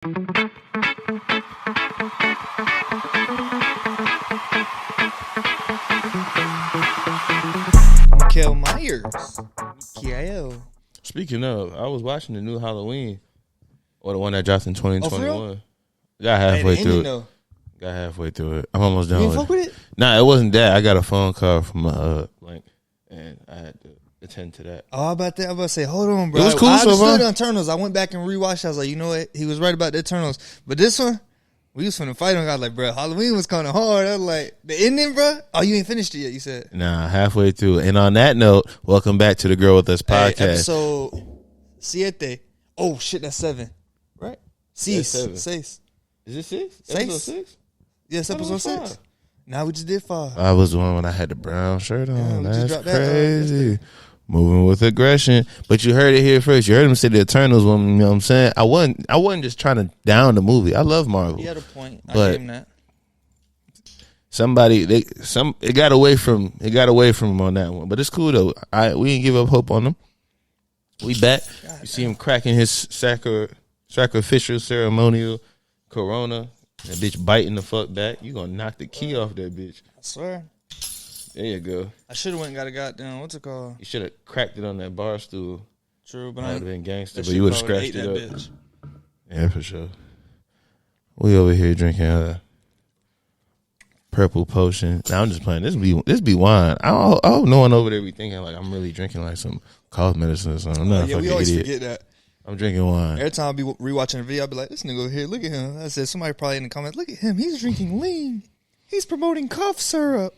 Kel Myers. Kiel. Speaking of, I was watching the new Halloween, or the one that dropped in 2021. Oh, Got halfway the through ending, it. though. Got halfway through it. I'm almost done You with didn't fuck with it? Nah, it wasn't that. I got a phone call from my blank, and I had to attend to that. Oh, about that. I was about to say, hold on, bro. It was cool I so far. understood Eternals. I went back and rewatched. I was like, you know what? He was right about the Eternals. But this one, we was finna fight on. I was like, bro, Halloween was kind of hard. I was like, the ending, bro. Oh, you ain't finished it yet. You said. Nah, halfway through. And on that note, welcome back to the Girl With Us podcast. Hey, episode 7. Oh shit, that's 7, right? Six. Is it 6? Episode 6? Yes, episode 6. Now we just did 5. I was the one when I had the brown shirt on. Yeah, we just That's dropped that, crazy. Moving with aggression. But you heard it here first. You heard him say the Eternals one, you know what I'm saying? I wasn't just trying to down the movie. I love Marvel. He had a point. I But gave him that. It got away from him on that one. But it's cool though. We didn't give up hope on him. We back. You see him cracking his sacrificial ceremonial Corona. That bitch biting the fuck back. You gonna knock the key off that bitch. I swear. There you go. I should have went and got a goddamn, what's it called? You should have cracked it on that bar stool. True, but That I would have been gangster, that but shit you would have probably scratched it ate up. that bitch. Yeah, for sure. We over here drinking purple potion. Now I'm just playing. This be wine. I hope no one over there be thinking like I'm really drinking like some cough medicine or something. I'm not a Yeah, fucking we always idiot. forget that. I'm drinking wine. Every time I be rewatching a video, I be like, this nigga over here, look at him. I said, somebody probably in the comments, look at him. He's drinking lean. He's promoting cough syrup.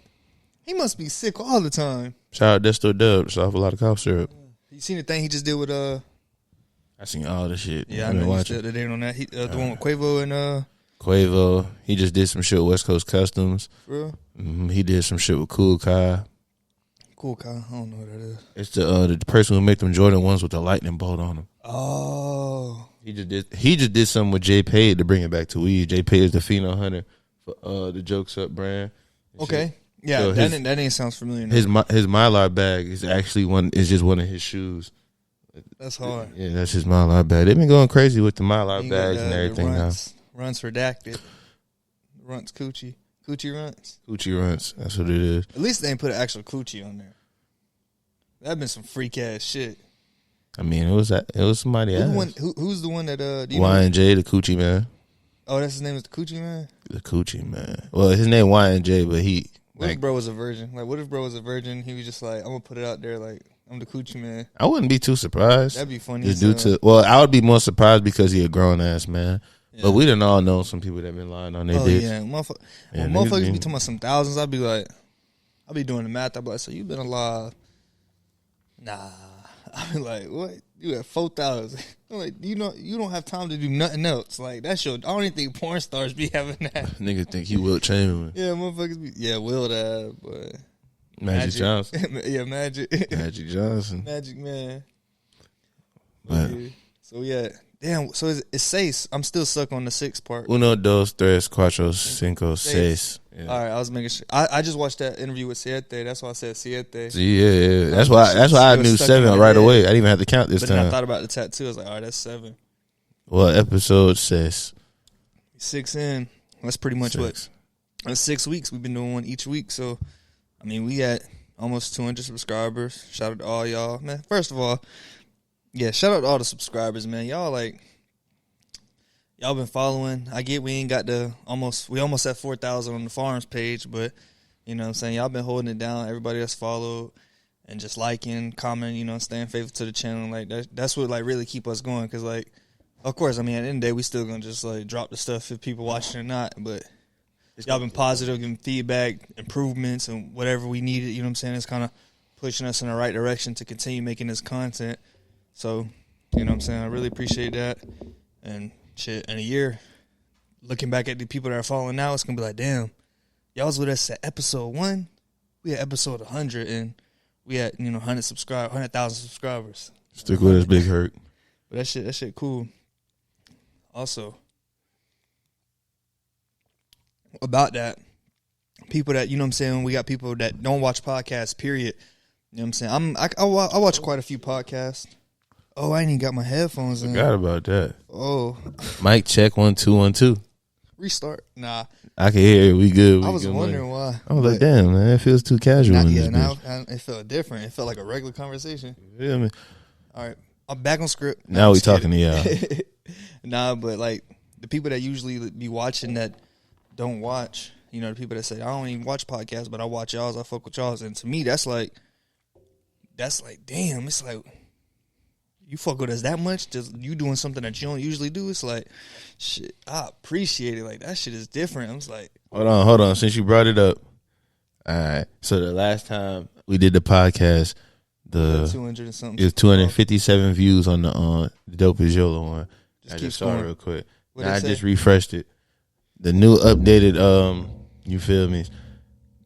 He must be sick all the time. Shout out Desto Dubs off a lot of cough syrup. You seen the thing he just did with I seen all the shit. Yeah, I I've been know you watching. still the name on that. The one with Quavo and Quavo. He just did some shit with West Coast Customs. for real? He did some shit with Cool Kai. Cool Kyle. I don't know what that is. It's the person who made them Jordan ones with the lightning bolt on them. Oh. He just did something with Jay Page to bring it back to weed. Jay Page is the Pheno Hunter for the Jokes Up brand. Okay. Shit. Yeah, So that name sounds familiar. Now. His Mylar bag is actually just one of his shoes. That's hard. Yeah, that's his Mylar bag. They've been going crazy with the Mylar You got bags and everything now. Runtz redacted. Runtz Coochie. Coochie Runtz. Coochie Runtz. That's what it is. At least they ain't put an actual Coochie on there. That'd been some freak ass shit. I mean, it was somebody else. Who's the one that do you Y know? and J, the Coochie Man. Oh, that's his name is the Coochie Man? The Coochie Man. Well, his name Y and J, but he. What if bro was a virgin? Like, what if bro was a virgin? He was just like, I'm gonna put it out there, like, I'm the Coochie Man. I wouldn't be too surprised. That'd be funny. Just due to, well, I would be more surprised because he a grown ass man. Yeah. But we done all know some people that been lying on their dicks. Yeah, Yeah, when niggas motherfuckers been- be talking about some thousands, I'd be like, I'll be doing the math. I'd be like, so you been alive? Nah. I'd be like, what? You at 4,000? I'm like, you don't have time to do nothing else. Like, that's your. I don't even think porn stars be having that. Niggas think he Wilt Chamberlain. Yeah, motherfuckers be. Yeah, will that, but Magic Johnson. Yeah, Magic. Magic Johnson. Magic Man. But Yeah. So yeah, damn. So it's 6. I'm still stuck on the 6 part. uno, dos, tres, cuatro, cinco, seis. Yeah. All right, I was making sure. I just watched that interview with Siete. That's why I said Siete. See, yeah. That's why I knew stuck in 7 my right head. away. I didn't even have to count this But then I time. thought about the tattoo. I was like, all right, that's 7. Well, episode 6. 6 in. That's pretty much what. 6. That's 6 weeks. We've been doing one each week. So, I mean, we got almost 200 subscribers. Shout out to all y'all, man. First of all, yeah, shout out to all the subscribers, man. Y'all been following. I get we ain't got we almost at 4,000 on the farms page, but you know what I'm saying, y'all been holding it down. Everybody that's followed and just liking, commenting, staying faithful to the channel. Like that's what like really keep us going. Cause like, of course, I mean at the end of the day we still gonna just like drop the stuff if people watching or not. But y'all been positive, giving feedback, improvements, and whatever we needed. You know what I'm saying? It's kind of pushing us in the right direction to continue making this content. So, you know what I'm saying? I really appreciate that. And shit, in a year, looking back at the people that are following now, it's going to be like, damn, y'all was with us at episode 1. We had episode 100, and we had, 100,000 subscribers. Stick with us, Big Hurt. But that shit cool. Also, about that, people that, you know what I'm saying, we got people that don't watch podcasts, period. You know what I'm saying? I watch quite a few podcasts. Oh, I ain't even got my headphones in. Forgot about that. Oh, Mic check 1 2 1 2. restart. Nah, I can hear it. We good. I was wondering why. I was like, damn, man, it feels too casual. Now it felt different. It felt like a regular conversation. You feel me? All right, I'm back on script. Now we talking to y'all. Nah, but like the people that usually be watching that don't watch, you know, the people that say I don't even watch podcasts, but I watch y'all's, I fuck with y'all's, and to me that's like, damn, it's like you fuck with us that much, just you doing something that you don't usually do. It's like, shit, I appreciate it. Like that shit is different. I was like, hold on. Since you brought it up, all right. So the last time we did the podcast, 200 and something. It was 257 views on the Dopest YOLO one. I just saw it real quick. Now I just refreshed it. The new updated, you feel me?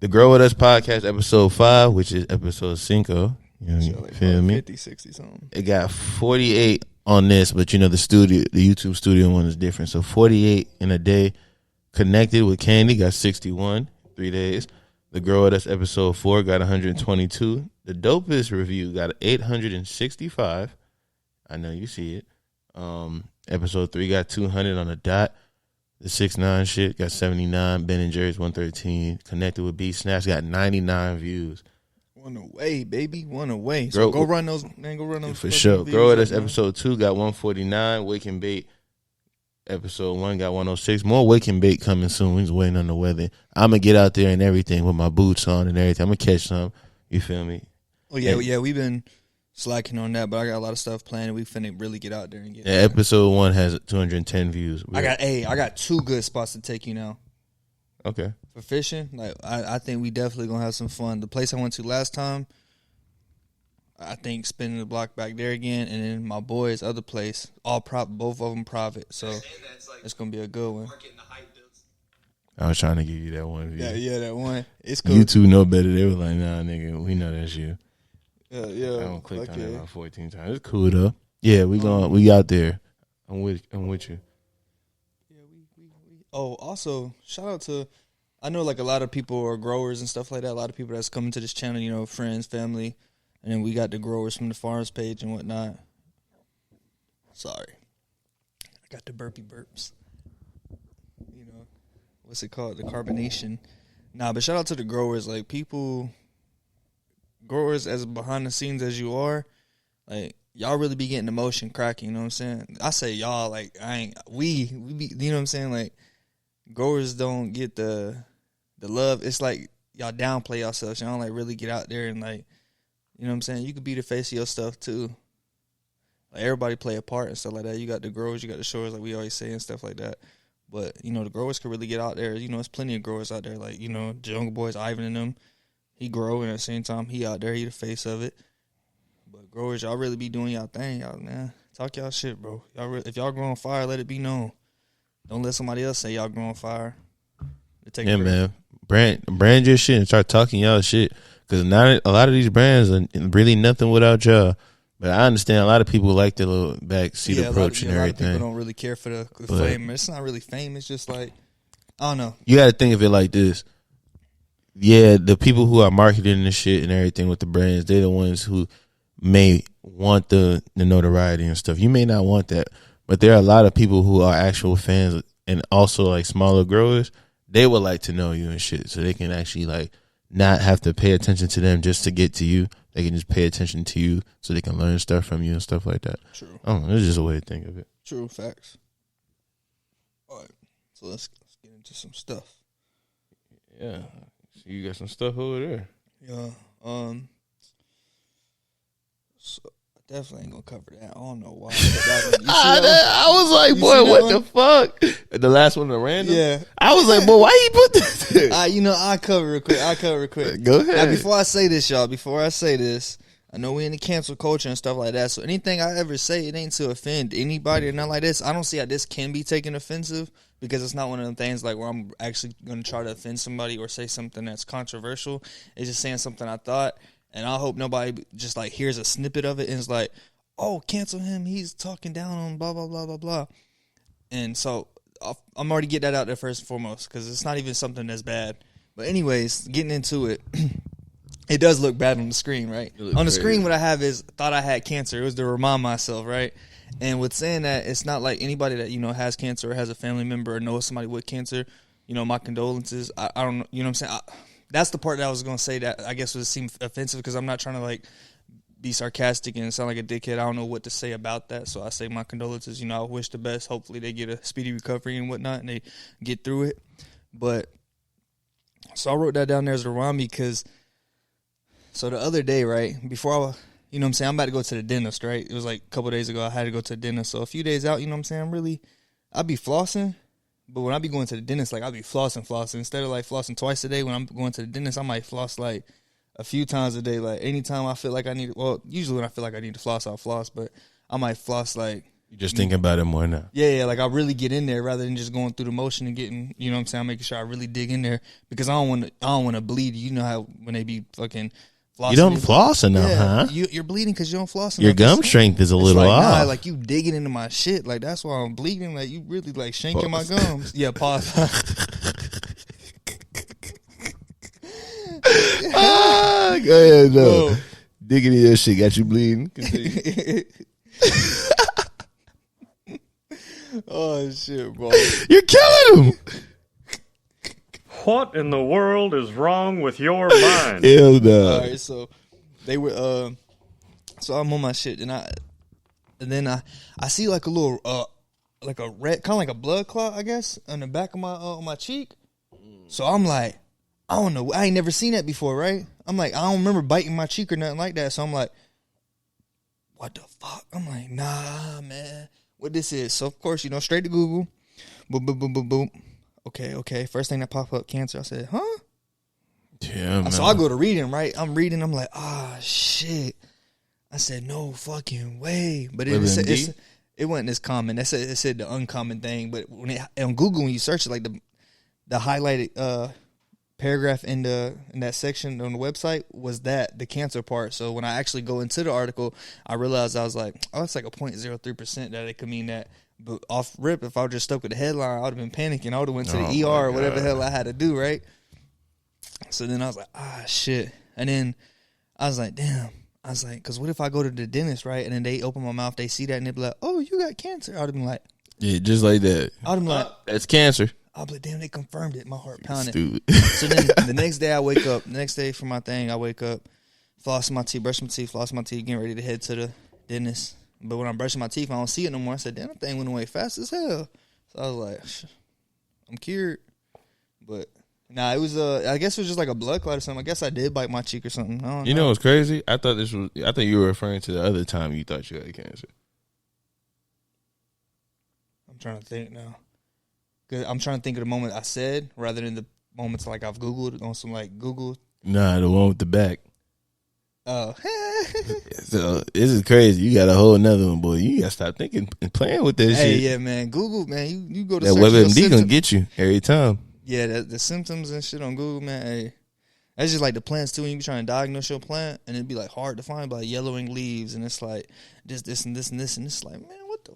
The Grow With Us podcast, episode 5, which is episode 5. You like feel me? 50, 60 something. It got 48 on this, but you know the YouTube studio one is different. So 48 in a day. Connected with Candy got 61, 3 days. The Grow With Us episode 4 got 122. The Dopest review got 865. I know you see it. Episode 3 got 200 on the dot. The 6ix9ine shit got 79. Ben and Jerry's 113. Connected with B Snaps got 99 views. One away, baby. One away. So go run those. Man, go run those. For sure. Grow With Us episode 2 got 149. Wake and Bait episode 1 got 106. More Wake and Bait coming soon. We're just waiting on the weather. I'm going to get out there and everything with my boots on and everything. I'm going to catch some. You feel me? Oh, yeah. We've been slacking on that, but I got a lot of stuff planned. We finna really get out there and get. Yeah, episode 1 has 210 views. I got 2 good spots to take you now. Okay. For fishing, like I think we definitely gonna have some fun. The place I went to last time, I think spinning the block back there again, and then my boys' other place, both of them private, so it's gonna be a good one. I was trying to give you that one view. Yeah, that one. It's cool. You two know better. They were like, nah, nigga, we know that's you. Yeah. I don't click on it about 14 times. It's cool though. Yeah, we out there. I'm with you. Yeah, we. Oh, also shout out to. I know like a lot of people are growers and stuff like that. A lot of people that's coming to this channel, you know, friends, family, and then we got the growers from the farms page and whatnot. Sorry, I got the burpee burps. You know, what's it called? The carbonation. Nah, but shout out to the growers. Like growers as behind the scenes as you are, like y'all really be getting the motion cracking. You know what I'm saying? I say y'all, like we be. You know what I'm saying? Like growers don't get the love. It's like y'all downplay yourselves. Y'all don't like really get out there and like, you know what I'm saying? You could be the face of your stuff too. Like everybody play a part and stuff like that. You got the growers, you got the showers, like we always say and stuff like that. But, you know, the growers could really get out there. You know, there's plenty of growers out there. Like, you know, Jungle Boys, Ivan and them. He grow, and at the same time, he out there. He the face of it. But growers, y'all really be doing y'all thing. Y'all, man, talk y'all shit, bro. If y'all grow on fire, let it be known. Don't let somebody else say y'all grow on fire. Yeah, man. Brand your shit and start talking y'all shit. Because not a lot of these brands are really nothing without y'all. But I understand a lot of people like the little backseat approach and everything. A lot of people don't really care for the fame. It's not really fame. It's just like, I don't know. You got to think of it like this. Yeah, the people who are marketing this shit and everything with the brands, they're the ones who may want the notoriety and stuff. You may not want that. But there are a lot of people who are actual fans and also like smaller growers. They would like to know you and shit, so they can actually like not have to pay attention to them just to get to you. They can just pay attention to you so they can learn stuff from you and stuff like that. True. I don't know. It's just a way to think of it. True. Facts. All right. So let's get into some stuff. Yeah. So you got some stuff over there. Yeah. So definitely ain't gonna cover that. I don't know why. I was like, boy, what the fuck? The last one, the random? Yeah. I was like, boy, why you put this there? I'll cover it quick. Go ahead. Now, before I say this, y'all, I know we in the cancel culture and stuff like that, so anything I ever say, it ain't to offend anybody or nothing like this. I don't see how this can be taken offensive because it's not one of them things like where I'm actually going to try to offend somebody or say something that's controversial. It's just saying something I thought. And I hope nobody just, like, hears a snippet of it and is like, oh, cancel him. He's talking down on blah, blah, blah, blah, blah. And so I'm already getting that out there first and foremost because it's not even something that's bad. But anyways, getting into it, it does look bad on the screen, right? On the crazy. screen, what I have is thought I had cancer. It was to remind myself, right? And with saying that, it's not like anybody that has cancer or has a family member or knows somebody with cancer. My condolences. I don't know. You know what I'm saying? That's the part that I was gonna say that I guess would seem offensive because I'm not trying to like be sarcastic and sound like a dickhead. I don't know what to say about that, so I say my condolences. I wish the best. Hopefully they get a speedy recovery and whatnot, and they get through it. But so I wrote that down there as to remind me because so the other day, right before I, I'm about to go to the dentist, right? It was like a couple of days ago. I had to go to the dentist. So a few days out, I'd be flossing, but when I be going to the dentist, like I'll be flossing instead of like flossing twice a day. When I'm going to the dentist, I might floss like a few times a day. Like anytime I feel like I need, usually when I feel like I need to floss, I'll floss, but I might floss like. You're just thinking about it more now. Yeah, like I really get in there rather than just going through the motion and getting, I'm making sure I really dig in there because I don't want to bleed. You know how when they be fucking flossing. You don't floss enough, huh? You're bleeding because you don't floss enough. Your gum strength is a little like, off. Nah, like you digging into my shit. Like that's why I'm bleeding. Like you really like shanking my gums. Yeah, pause. Go ahead, no. Digging in your shit got you bleeding. Oh shit, bro! You're killing him. What in the world is wrong with your mind? Hell no. All right, so they were. So I'm on my shit, and then I see like a little like a red, kind of like a blood clot, I guess, on the back of my on my cheek. So I'm like, I don't know, I ain't never seen that before, right? I'm like, I don't remember biting my cheek or nothing like that. So I'm like, what the fuck? I'm like, nah, man, what this is? So of course, straight to Google, boom, boom, boom, boom, boom. Okay. First thing that popped up, cancer. I said, huh? Yeah, man. So I go to reading, right? I'm reading. I'm like, shit. I said, no fucking way. But it wasn't as common. It said the uncommon thing. But on Google, when you search it, like the highlighted paragraph in that section on the website was the cancer part. So when I actually go into the article, I realized I was like, it's like a 0.03% that it could mean that. But off rip, if I was just stuck with the headline, I would have been panicking. I would have went to the ER or whatever the hell I had to do, right? So then I was like, shit. And then I was like, damn. I was like, because what if I go to the dentist, right? And then they open my mouth, they see that, and they be like, oh, you got cancer. I would have been like. Yeah, just like that. I would have been like. That's cancer. I was like, damn, they confirmed it. My heart pounded. Stupid. So then the next day I wake up. The next day for my thing, I wake up, floss my teeth, brush my teeth, floss my teeth, getting ready to head to the dentist. But when I'm brushing my teeth, I don't see it no more. I said, damn, that thing went away fast as hell. So I was like, I'm cured. But nah, it was I guess it was just like a blood clot or something. I guess I did bite my cheek or something. I don't know. You know what's crazy? I thought you were referring to the other time you thought you had cancer. I'm trying to think now. Cause I'm trying to think of the moment I said rather than the moments like I've Googled on some like Google. Nah, the one with the back. Oh. So this is crazy. You got a whole another one, boy. You gotta stop thinking and playing with that shit. Hey, yeah, man. Google, man. You go to that WebMD gonna get you every time. Yeah, the symptoms and shit on Google, man. Hey, that's just like the plants too. When you be trying to diagnose your plant, and it'd be like hard to find, like yellowing leaves, and it's like this and this and this, and it's like, man, what the?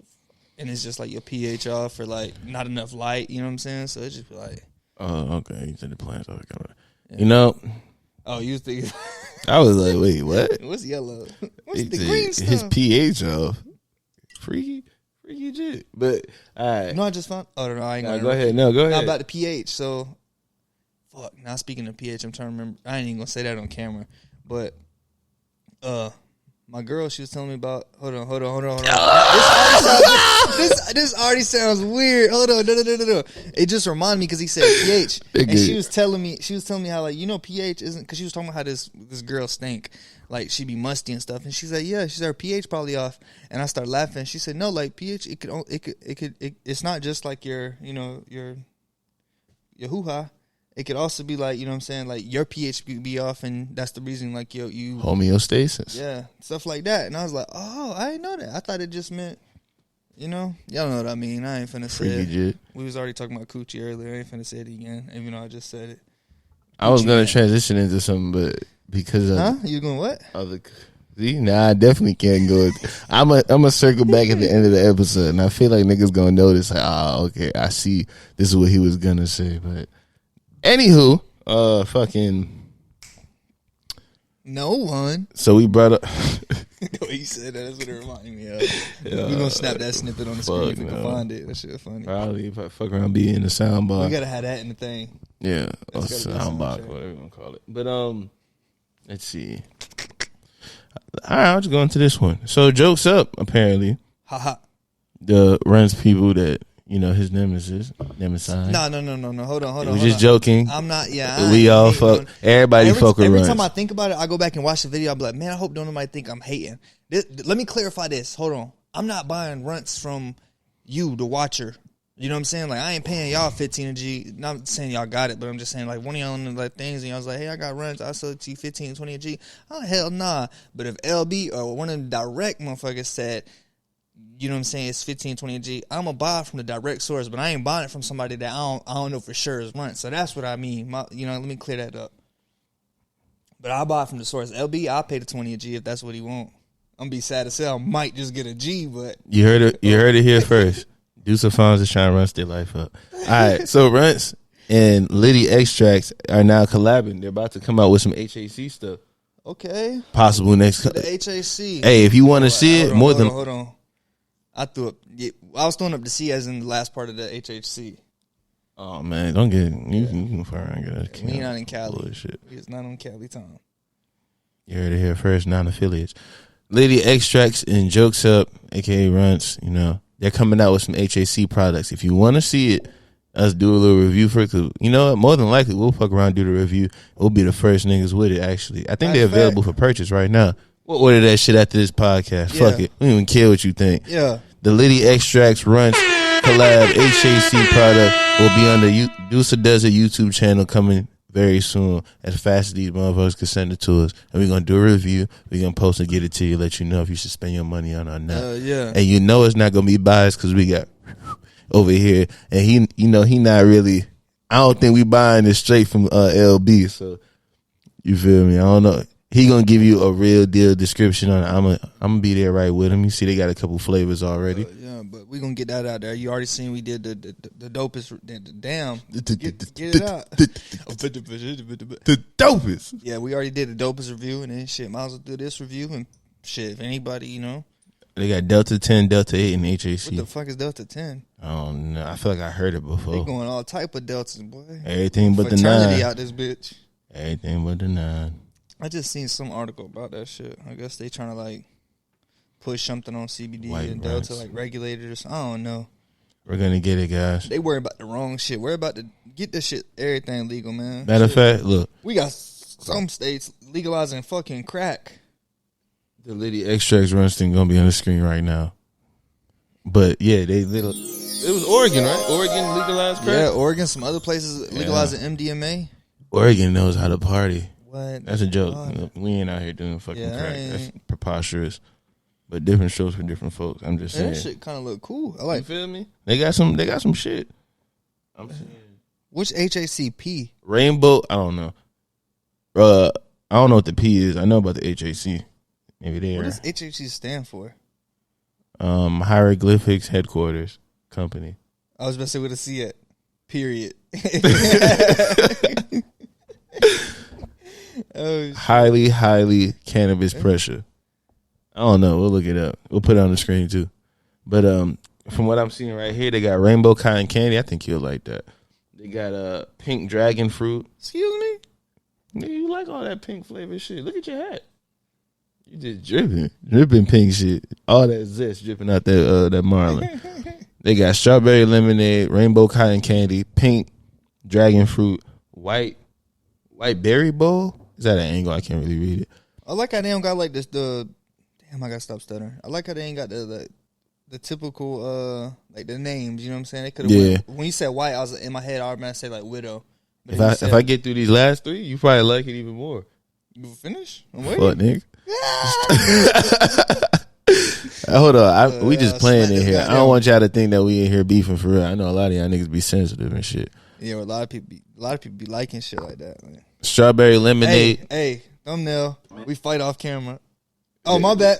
And it's just like your pH off or like not enough light. You know what I'm saying? So it's just be like, oh, okay. You said the plants. Yeah. You know. Oh, you was thinking. I was like, wait, what? What's yellow? What's the green stuff? His pH off. Freaky shit. But all right. No, I just found. Oh no, I ain't gonna. Go ahead. No, go ahead. Not about the pH. So, fuck. Now speaking of pH, I'm trying to remember. I ain't even gonna say that on camera. But, my girl, she was telling me about. Hold on. This already sounds weird. Hold on, no. It just reminded me because he said pH, and she was telling me how like pH isn't because she was talking about how this girl stink, like she be musty and stuff, and she's like, yeah, she said her pH probably off, and I started laughing. She said, no, like pH, it's not just like your hoo ha. It could also be like, you know what I'm saying, like your pH could be off, and that's the reason, like, you homeostasis. Yeah, stuff like that. And I was like, oh, I didn't know that. I thought it just meant, y'all know what I mean. I ain't finna say it. We was already talking about coochie earlier. I ain't finna say it again, even though I just said it. I was going to transition into something, but because of... You going what? See, nah, I definitely can't go. I'm a circle back at the end of the episode, and I feel like niggas going to notice, like, okay, I see this is what he was going to say, but... Anywho, fucking, No one. So we brought up. The way you said that, that's what it reminded me of. We're going to snap that snippet on the screen if we can find it. That shit funny. Probably if I fuck around, be in the soundbar. We got to have that in the thing. Yeah, or soundbox, whatever you want to call it. But let's see. All right, I'll just go into this one. So, Joke's Up, apparently. Haha. The Runtz people that, his nemesis. No. Hold on. We're just joking. I'm not, we all fuck. Everybody fuck with Runtz. Every time I think about it, I go back and watch the video. I'm like, man, I hope don't nobody think I'm hating. Let me clarify this. Hold on. I'm not buying Runtz from you, the watcher. You know what I'm saying? Like, I ain't paying y'all 15 a G. Not saying y'all got it, but I'm just saying, like, one of y'all on the things, and y'all was like, hey, I got Runtz. I sold it to you 15, 20 a G. Oh, hell nah. But if LB or one of the direct motherfuckers said, you know what I'm saying, it's 15, 20 a G, I'm going to buy it from the direct source, but I ain't buying it from somebody that I don't know for sure is Runtz. So that's what I mean. Let me clear that up. But I'll buy it from the source. LB, I'll pay the 20 a G if that's what he want. I'm going to be sad to say I might just get a G, but. You heard it here first. Deuce of Fonz is trying to Runtz their life up. All right, so Runtz and Liddy Extracts are now collabing. They're about to come out with some HAC stuff. Okay. Possible next. The HAC. Hey, if you want to see it, hold on. I was throwing up the C as in the last part of the HHC. Oh man, don't get you can fire around get that. We not in Cali. Bullshit. It's not on Cali time. You heard it here first. Non-affiliates. Liddy Extracts and Jokes Up, aka Runtz. They're coming out with some HAC products. If you want to see it, us do a little review for it. Cause you know what? More than likely, we'll fuck around and do the review. We'll be the first niggas with it. Actually, I think they're available for purchase right now. We'll order that shit after this podcast. Yeah. Fuck it. We don't even care what you think. Yeah. The Liddy Extracts Runtz collab HAC product will be on the Deuce of Desert YouTube channel coming very soon, as fast as these motherfuckers can send it to us. And we're going to do a review. We're going to post and get it to you, let you know if you should spend your money on it or not. Yeah. And it's not going to be biased because we got over here. And he not really, I don't think we buying it straight from LB. So, you feel me? I don't know. He gonna give you a real deal description on it. I'm gonna be there right with him. You see, they got a couple flavors already. Yeah, but we gonna get that out there. You already seen we did the dopest. Damn, get it out. The dopest. Yeah, we already did the dopest review, and then shit, might as well do this review and shit. If anybody, they got Delta 10, Delta 8, and HAC. What the fuck is Delta 10? I don't know. I feel like I heard it before. They going all type of deltas, boy. Everything but the 9. Out this bitch. Everything but the 9. I just seen some article about that shit. I guess they trying to push something on CBD and Delta, regulated or something. I don't know. We're gonna get it, guys. They worry about the wrong shit. Worry about get this shit, everything legal, man. Matter of fact, look, we got some states legalizing fucking crack. The Liddy Extracts Runtz thing gonna be on the screen right now. But yeah, it was Oregon, right? Oregon legalized crack. Yeah, Oregon. Some other places legalizing MDMA. Oregon knows how to party. What? That's a joke. We ain't out here doing fucking crack. That's preposterous. But different shows for different folks. I'm just saying. That shit kind of look cool. I like. You feel me? They got some shit. I'm saying. Which HACP? Rainbow. I don't know. I don't know what the P is. I know about the HAC. Maybe they are. What does HAC stand for? Hieroglyphics Headquarters Company. I was about to say with a C at. Period. Highly cannabis pressure. I don't know. We'll look it up. We'll put it on the screen too. But from what I'm seeing right here, they got rainbow cotton candy. I think you'll like that. They got pink dragon fruit. Excuse me? You like all that pink flavor shit. Look at your hat. You just dripping pink shit. All that zest dripping out that marlin. They got strawberry lemonade, rainbow cotton candy, pink dragon fruit, white berry bowl. Is that an angle? I can't really read it. I like how they don't got like this. Damn, I gotta stop stuttering. I like how they ain't got the typical like the names. You know what I'm saying? They could have. When you said white, I was in my head. I was say like widow. But if I get through these last 3, you probably like it even more. You finish? I'm waiting. Fuck, nigga. Hold on, we just playing in here. I don't want y'all to think that we in here beefing for real. I know a lot of y'all niggas be sensitive and shit. Yeah, well, a lot of people be liking shit like that, man. Strawberry lemonade. Hey, thumbnail. We fight off camera. Oh, my bad.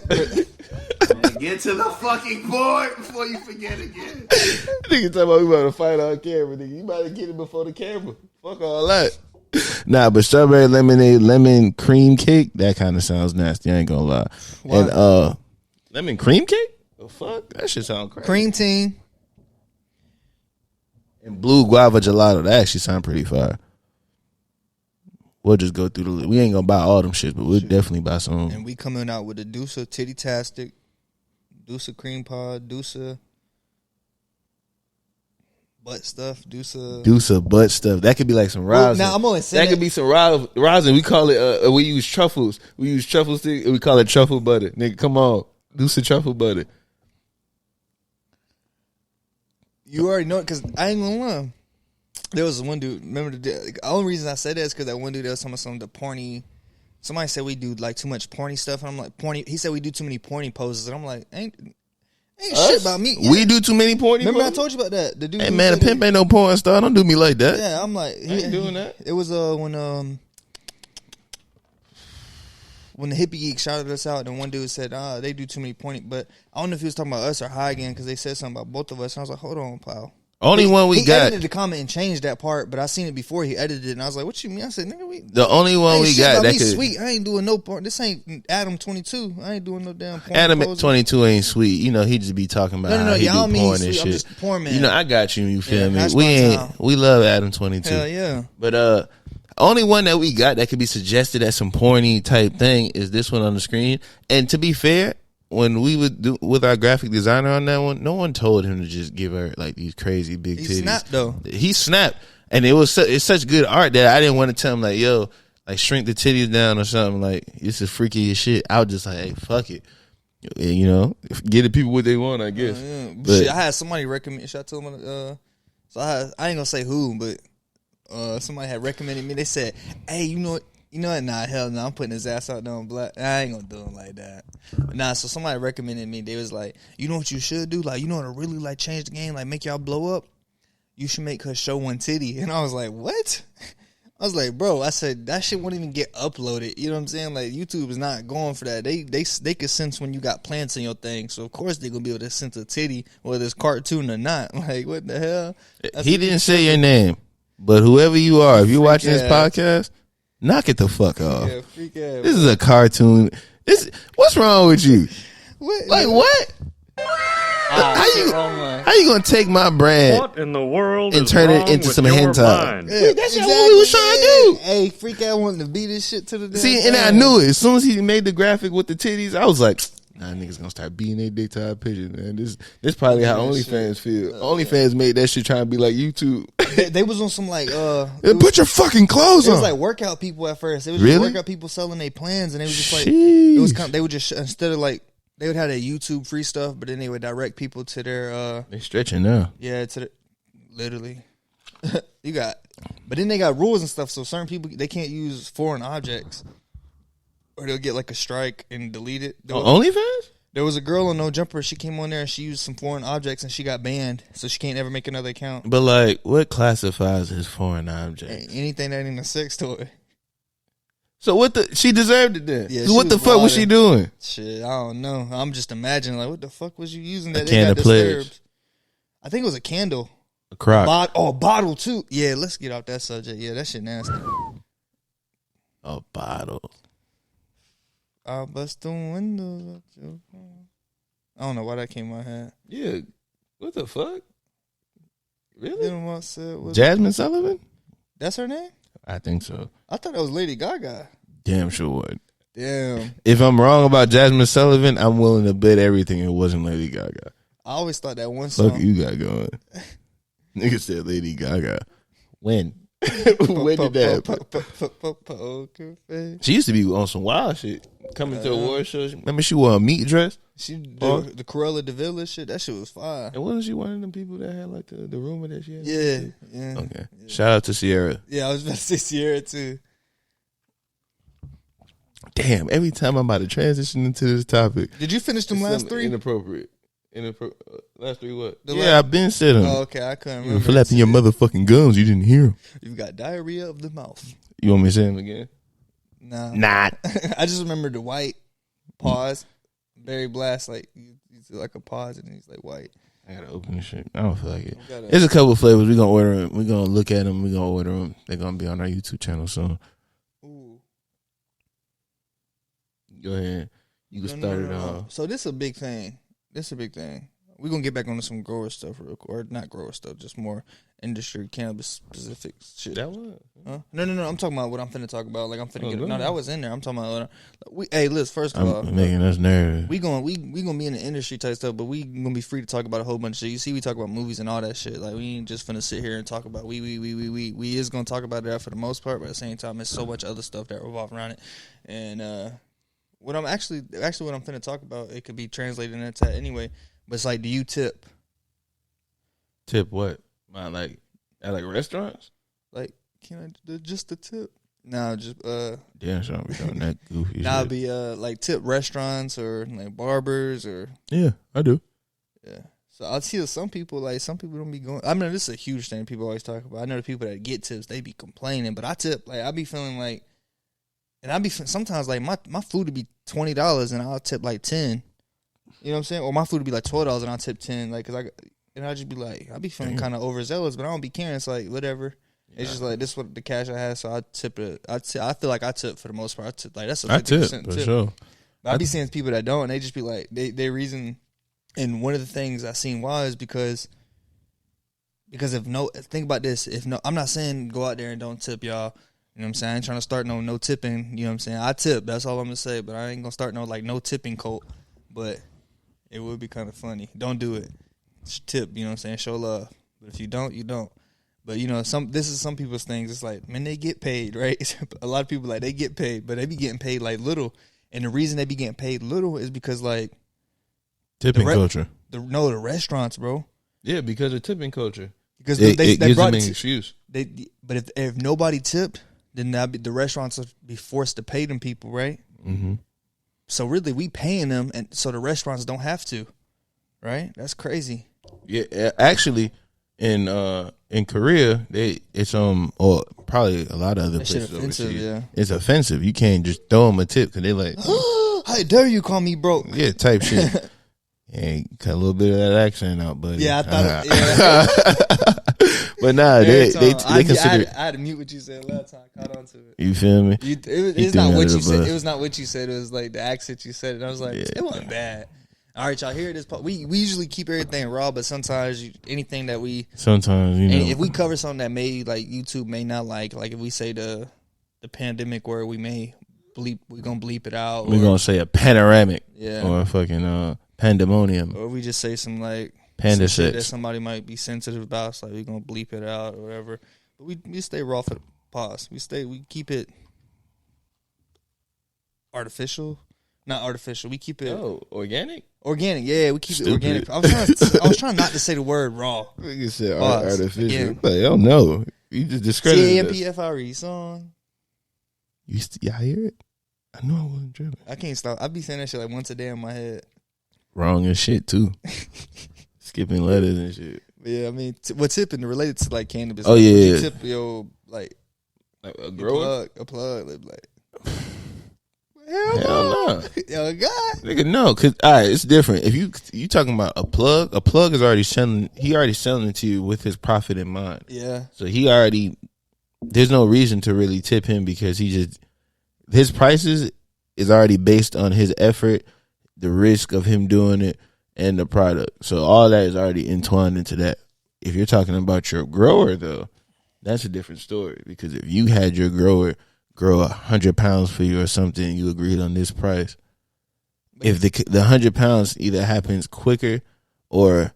Get to the fucking point before you forget again. Nigga talking about we about to fight on camera. Nigga, you about to get it before the camera. Fuck all that. Nah, but strawberry lemonade, lemon cream cake, that kind of sounds nasty. I ain't gonna lie. Why? And lemon cream cake? The fuck? That shit sound crazy. Cream team. And blue guava gelato, that actually sound pretty fire. We'll just go through the list. We ain't gonna buy all them shit, but we'll definitely buy some. And we coming out with a Deuce Titty-tastic, Deuce cream pod, Deuce butt stuff, Deuce butt stuff. That could be like some rosin. Now I'm only saying that could be some rosin. We call it. We use truffles. We use truffle stick. We call it truffle butter. Nigga, come on, Deuce truffle butter. You already know it because I ain't gonna lie. There was one dude. Remember the only reason I said that is because that one dude that was talking about some of the porny. Somebody said we do like too much porny stuff, and I'm like porny. He said we do too many porny poses, and I'm like, ain't shit about me. We do too many porny. Remember poses? I told you about that. The dude. Hey man, a pimp ain't no porn star. Don't do me like that. Yeah, I'm like, I ain't doing that. It was when the hippie geek shouted us out, and one dude said, they do too many porny. But I don't know if he was talking about us or High again because they said something about both of us, and I was like, hold on, pal. Only one we he got. He edited the comment and changed that part, but I seen it before he edited it, and I was like, "What you mean?" I said, "Nigga, the only one we got that me could sweet. I ain't doing no porn. This ain't Adam 22. I ain't doing no damn porn. Adam posing. 22 ain't sweet. You know he just be talking about how he y'all do mean porn and sweet. shit. I'm just a porn man. You know I got you. You feel me? that's We my ain't. time. We love Adam 22. Hell yeah. But only one that we got that could be suggested as some porny type thing is this one on the screen. And to be fair, when we would do with our graphic designer on that one, no one told him to just give her like these crazy big titties. He snapped though. He snapped, and it's such good art that I didn't want to tell him like, yo, like shrink the titties down or something. Like this is freaky as shit. I was just like, hey, fuck it, you know, give the people what they want, I guess. Yeah. But Shit, I had somebody recommend. Should I tell them? So I ain't gonna say who, but somebody had recommended me. They said, "Hey, you know what? Nah, hell no, I'm putting his ass out there on black. I ain't gonna do him like that." But nah, so somebody recommended me. They was like, you know what you should do? Like, you know what to really like change the game, like make y'all blow up? You should make her show one titty. And I was like, what? I was like, bro, I said that shit won't even get uploaded. You know what I'm saying? Like YouTube is not going for that. They could sense when you got plants in your thing. So of course they gonna be able to sense a titty, whether it's cartoon or not. Like what the hell? he didn't say your name, but whoever you are, if you're watching this podcast, knock it the fuck off. Yeah, freak ass. This is a cartoon. What's wrong with you? What? Like what? How you gonna take my brand What in the world and is turn it wrong into with some your hentai? mind? Yeah, That's not what we was trying to do. Hey, freak out wanting to beat this shit to the damn See, and thing. I knew it. As soon as he made the graphic with the titties, I was like, nah, niggas gonna start beating their dick to our pigeon, man. This probably how OnlyFans feel. OnlyFans made that shit trying to be like YouTube. They was on some like Put your fucking clothes it on. was like workout people at first. It was Really? just workout people selling their plans, and they was just like Sheesh. they would just instead of like they would have their YouTube free stuff, but then they would direct people to their They stretching now. to the literally you got, but then they got rules and stuff. So certain people they can't use foreign objects, or they'll get like a strike and delete it. OnlyFans? There was a girl on No Jumper. She came on there and she used some foreign objects and she got banned, so she can't ever make another account. But like, what classifies as foreign object? Anything that ain't a sex toy. So what she deserved it then? Yeah, So what she the was fuck was she wildin'. doing? Shit, I don't know. I'm just imagining like, what the fuck was you using that? A can of pledge. I think it was a candle. A crock. A bottle too. Yeah, let's get off that subject. Yeah, that shit nasty. A bottle. I'll bust the windows out your phone. I don't know why that came in my head. Yeah. What the fuck? Really? Then what I said was Jasmine Sullivan? that's her name? I think so. I thought that was Lady Gaga. Damn sure would. Damn. If I'm wrong about Jasmine Sullivan, I'm willing to bet everything it wasn't Lady Gaga. I always thought that one song. Fuck you got going. Nigga said Lady Gaga. When? When did that happen? She used to be on some wild shit. Coming to award shows. Remember she wore a meat dress? She the Cruella de Vil shit. That shit was fire. And wasn't she one of them people that had like the rumor that she had? Yeah. Okay. Shout out to Sierra. Yeah, I was about to say Sierra too. Damn, every time I'm about to transition into this topic. Did you finish them it's last something three? Inappropriate. Last three what? The Yeah, I've been sitting. Oh, okay, I couldn't You were remember. flapping your motherfucking gums. You didn't hear them. You've got diarrhea of the mouth. You want me to say them again? Nah. Not. I just remember the white pause. Barry Blast, like, you do like a pause and he's like white. I gotta open this shit. I don't feel like it. There's a couple flavors. We gonna order them. We gonna look at them. We gonna order them. They're gonna be on our YouTube channel soon. Ooh. Go ahead. You can start it off. So this is a big thing. We're going to get back onto some grower stuff real quick. Or not grower stuff, just more industry, cannabis-specific shit. That was? Huh? No. I'm talking about what I'm finna talk about. Like, I'm finna get... No, that was in there. I'm talking about... Hey, Liz, first of all... making us nervous. We gonna be in the industry type stuff, but we going to be free to talk about a whole bunch of shit. You see, we talk about movies and all that shit. Like, we ain't just finna sit here and talk about... We is going to talk about that for the most part, but at the same time, there's so much other stuff that revolve around it. And, what I'm actually what I'm finna talk about, it could be translated into that anyway. But it's like, do you tip? Tip what? At like restaurants? Like, can I just the tip? No, just damn, so I'm doing that goofy. Nah, be like tip restaurants or like barbers or. Yeah, I do. Yeah, so I see some people don't be going. I mean, this is a huge thing people always talk about. I know the people that get tips, they be complaining, but I tip. Like, I be feeling like. And I be sometimes like my food would be $20 and I'll tip like 10. You know what I'm saying? Or my food would be like $12 and I'll tip 10. Like, and I just be like, I be feeling kind of overzealous, but I don't be caring. It's like whatever. Yeah. It's just like this is what the cash I have, so I tip it. I feel like I tip for the most part. I tip like that's a 50% tip. For sure. But I be seeing people that don't, and they just be like they reason. And one of the things I seen why is because think about this. I'm not saying go out there and don't tip, y'all. You know what I'm saying? I ain't trying to start no tipping. You know what I'm saying? I tip. That's all I'm going to say. But I ain't going to start no tipping cult. But it would be kind of funny. Don't do it. Just tip. You know what I'm saying? Show love. But if you don't, you don't. But, you know, this is some people's things. It's like, man, they get paid, right? A lot of people, like, they get paid. But they be getting paid, like, little. And the reason they be getting paid little is because, like. Tipping culture. The restaurants, bro. Yeah, because of tipping culture. Because it gives them an excuse. But if nobody tipped, then the restaurants would be forced to pay them people, right? Mm-hmm. So really, we paying them, and so the restaurants don't have to, right? That's crazy. Yeah, actually, in Korea, or probably a lot of other places overseas, yeah. It's offensive. You can't just throw them a tip because they're like, "How dare you call me broke?" Yeah, type shit. And cut a little bit of that accent out, buddy. Yeah, I thought. But nah, they consider. I had to mute what you said last time. I caught on to it. You feel me? It's not what you said. It was not what you said. It was like the accent you said. And I was like, it wasn't bad. All right, y'all. Here it is. We usually keep everything raw, but sometimes anything that we if we cover something that YouTube may not like if we say the pandemic word, we may we're gonna bleep it out. We're gonna say a panoramic, or a fucking pandemonium, or we just say some like. Panda shit that somebody might be sensitive about, so like we're gonna bleep it out or whatever. But we stay raw for the pause. We keep it artificial, not artificial. We keep it organic. Organic, yeah. We keep it organic. I was trying not to say the word raw. You said artificial. I don't know. You just discredited CAMPFRE song. Y'all hear it? I know I wasn't tripping. I can't stop. I be saying that shit like once a day in my head. Wrong as shit too. Skipping letters and shit. Yeah, I mean, what's tipping related to like cannabis? Oh yeah, tip like a grower, a plug, like. Hell no, yo God, nigga, no, cause it's different. If you talking about a plug is already selling. He already selling it to you with his profit in mind. Yeah, so there's no reason to really tip him because his prices is already based on his effort, the risk of him doing it. And the product. So all that is already entwined into that. If you're talking about your grower, though, that's a different story. Because if you had your grower grow 100 pounds for you or something, you agreed on this price. If the 100 pounds either happens quicker or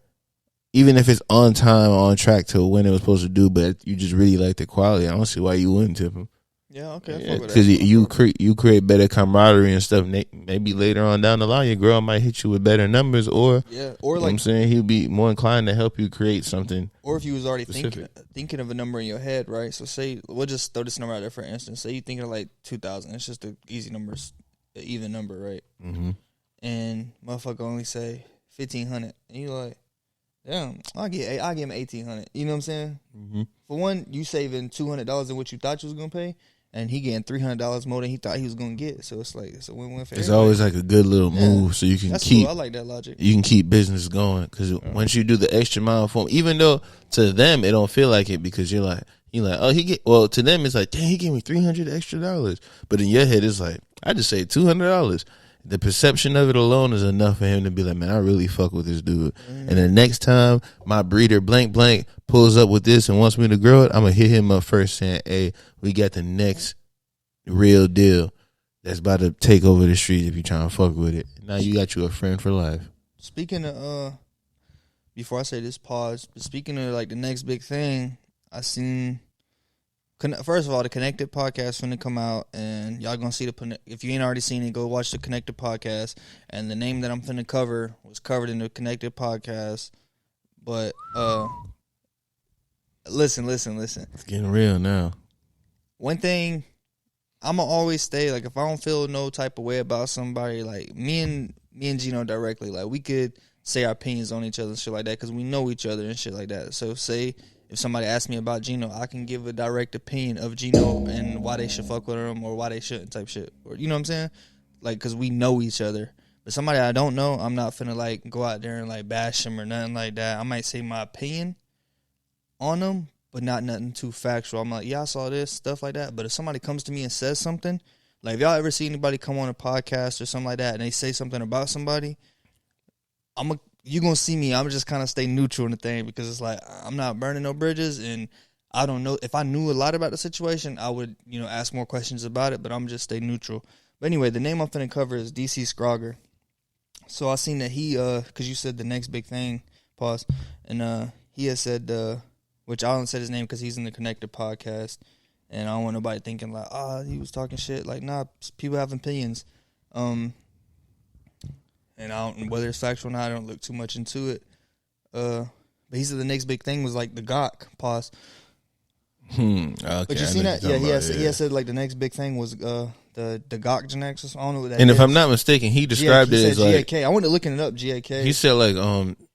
even if it's on time, on track to when it was supposed to do, but you just really like the quality, I don't see why you wouldn't tip him. Yeah, okay. Because you create better camaraderie and stuff. Maybe later on down the line, your girl might hit you with better numbers, or or like I'm saying, he'll be more inclined to help you create something. Or if you was already thinking of a number in your head, right? So say we'll just throw this number out there for instance. Say you thinking of like 2,000. It's just an easy number, an even number, right? Mm-hmm. And motherfucker only say 1,500, and you like, damn, I'll give him 1,800. You know what I'm saying? Mm-hmm. For one, you saving $200 in what you thought you was gonna pay. and he getting $300 more than he thought he was gonna get. So it's like it's a win-win for It's everybody. always like a good little move, so you can That's keep. cool. I like that logic. You can keep business going because once you do the extra mile for them, even though to them it don't feel like it because you're like to them it's like, dang, he gave me $300 extra, but in your head it's like, I just say $200. The perception of it alone is enough for him to be like, man, I really fuck with this dude. And the next time my breeder blank blank pulls up with this and wants me to grow it, I'm gonna hit him up first saying, hey, we got the next real deal that's about to take over the streets if you trying to fuck with it. Now you got you a friend for life. Speaking of, before I say this, pause. But speaking of like the next big thing, I seen. First of all, the Connected podcast finna come out, and y'all gonna see if you ain't already seen it, go watch the Connected podcast. And the name that I'm finna cover was covered in the Connected podcast. But listen. It's getting real now. One thing, I'ma always stay like, if I don't feel no type of way about somebody, like me and Gino directly, like we could say our opinions on each other and shit like that because we know each other and shit like that. So say if somebody asks me about Gino, I can give a direct opinion of Gino and why they should fuck with him or why they shouldn't type shit. Or you know what I'm saying? Like, because we know each other. But somebody I don't know, I'm not finna like go out there and like bash him or nothing like that. I might say my opinion on them, but not nothing too factual. I'm like, yeah, I saw this, stuff like that. But if somebody comes to me and says something, like if y'all ever see anybody come on a podcast or something like that and they say something about somebody, you gonna see me, I'm just kind of stay neutral in the thing because it's like I'm not burning no bridges, and I don't know if I knew a lot about the situation, I would ask more questions about it, but I'm just stay neutral. But anyway, the name I'm finna cover is DC Scrogger. So I seen that he because you said the next big thing, pause, and he has said which I don't say his name because he's in the Connected podcast, and I don't want nobody thinking like he was talking shit. Like, nah, people have opinions. And I don't, whether it's factual or not, I don't look too much into it. But he said the next big thing was like the Gawk, pause. Okay, but you seen that? Yeah, he has said like the next big thing was the Gawk genetics. I don't know what that is. And if I'm not mistaken, he described it as like GAK. I went to looking it up, GAK. He said like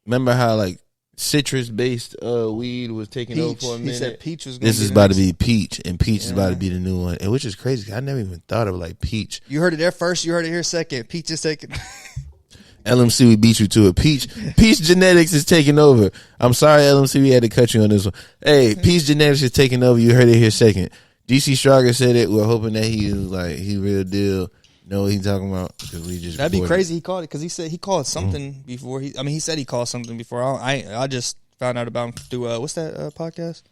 remember how like citrus based weed was taking over for a minute? He said peach was. This is about to be peach, and peach is about to be the new one, and which is crazy. I never even thought of like peach. You heard it there first. You heard it here second. Peach is second. LMC, we beat you to it. Peach genetics is taking over. I'm sorry, LMC, we had to cut you on this one. Hey, peach genetics is taking over. You heard it here second. DC Strager said it. We're hoping that he real deal. Know what he's talking about because we just. That'd be crazy. He called it because he said he called something before. He said he called something before. I just found out about him through what's that podcast?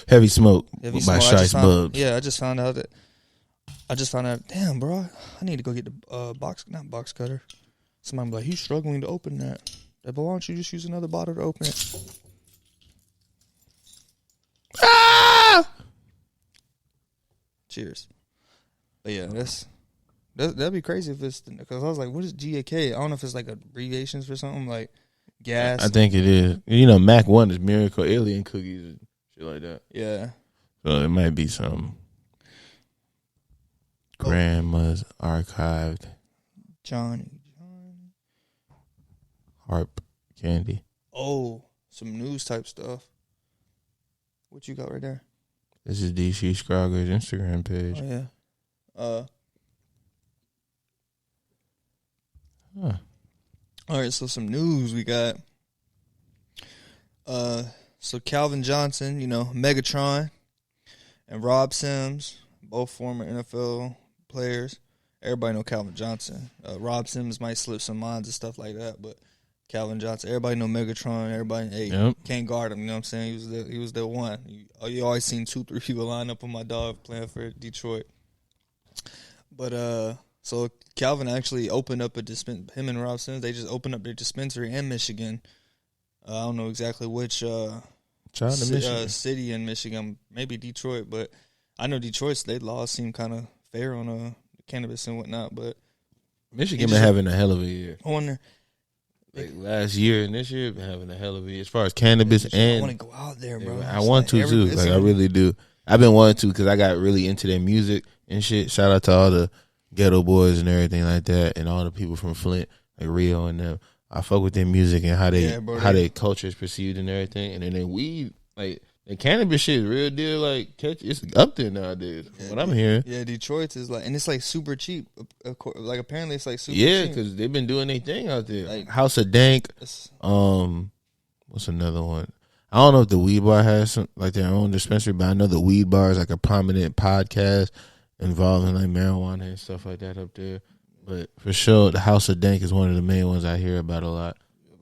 Heavy Smoke by Shice Bubs. Yeah, I just found out. Damn, bro, I need to go get the not box cutter. Somebody be like, he's struggling to open that. But why don't you just use another bottle to open it? Ah! Cheers. But yeah, that'd be crazy if it's, because I was like, what is GAK? I don't know if it's like abbreviations for something like gas. I think it is. Mac 1 is Miracle Alien Cookies and shit like that. Yeah. So it might be some Grandma's Archived Johnny. Harp Candy. Oh, some news type stuff. What you got right there? This is DC Scrogger's Instagram page. Oh, yeah. All right, so some news we got. So Calvin Johnson, Megatron, and Rob Sims, both former NFL players. Everybody know Calvin Johnson. Rob Sims might slip some minds and stuff like that, but Calvin Johnson, everybody know Megatron. Everybody, can't guard him. You know what I'm saying? He was the one. You always seen 2-3 people line up on my dog playing for Detroit. But so Calvin actually opened up him and Rob Sims. They just opened up their dispensary in Michigan. I don't know exactly which city in Michigan, maybe Detroit, but I know Detroit's state laws seem kind of fair on cannabis and whatnot. But Michigan been having a hell of a year. I wonder. Like last year and this year, been having a hell of a year as far as cannabis and. I want to go out there, bro. I want to too. Like I really do. I've been wanting to because I got really into their music and shit. Shout out to all the Ghetto Boys and everything like that, and all the people from Flint, like Rio and them. I fuck with their music and how their culture is perceived and everything. And then their weed, like The cannabis shit is real deal. Like, it's up there nowadays. Yeah, what I'm hearing. Yeah, Detroit's is like, and it's like super cheap. Like apparently it's like super cheap. Yeah, cheap. because they've been doing their thing out there. Like House of Dank. What's another one? I don't know if the Weed Bar has like their own dispensary, but I know the Weed Bar is like a prominent podcast involving like marijuana and stuff like that up there. But for sure, the House of Dank is one of the main ones I hear about a lot.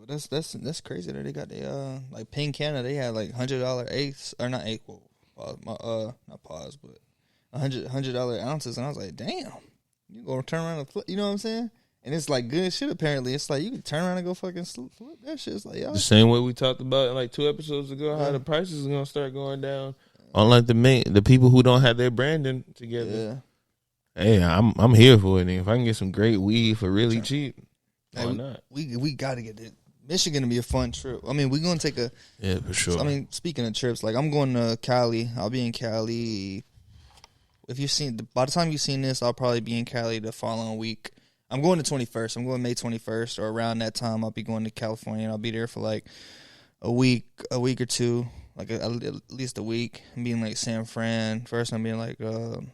That's crazy that they got the like Pink Canada. They had like $100 eighths or not eighth. Not pause, but $100 ounces, and I was like, damn, you gonna turn around and flip, you know what I'm saying? And it's like good shit. Apparently, it's like you can turn around and go fucking flip that shit. It's like y'all. The same way we talked about like 2 episodes ago, how the prices is gonna start going down on like the people who don't have their branding together. Yeah. Hey, I'm here for it. And if I can get some great weed for really cheap, why not? We gotta get it. Michigan to be a fun trip. I mean, we're gonna take a for sure. I mean, speaking of trips, like I'm going to Cali. I'll be in Cali. If you've seen, by the time you've seen this, I'll probably be in Cali the following week. I'm going to 21st. I'm going May 21st, or around that time. I'll be going to California, and I'll be there for like a week or two, like at least a week. I'm being like San Fran first. I'm being like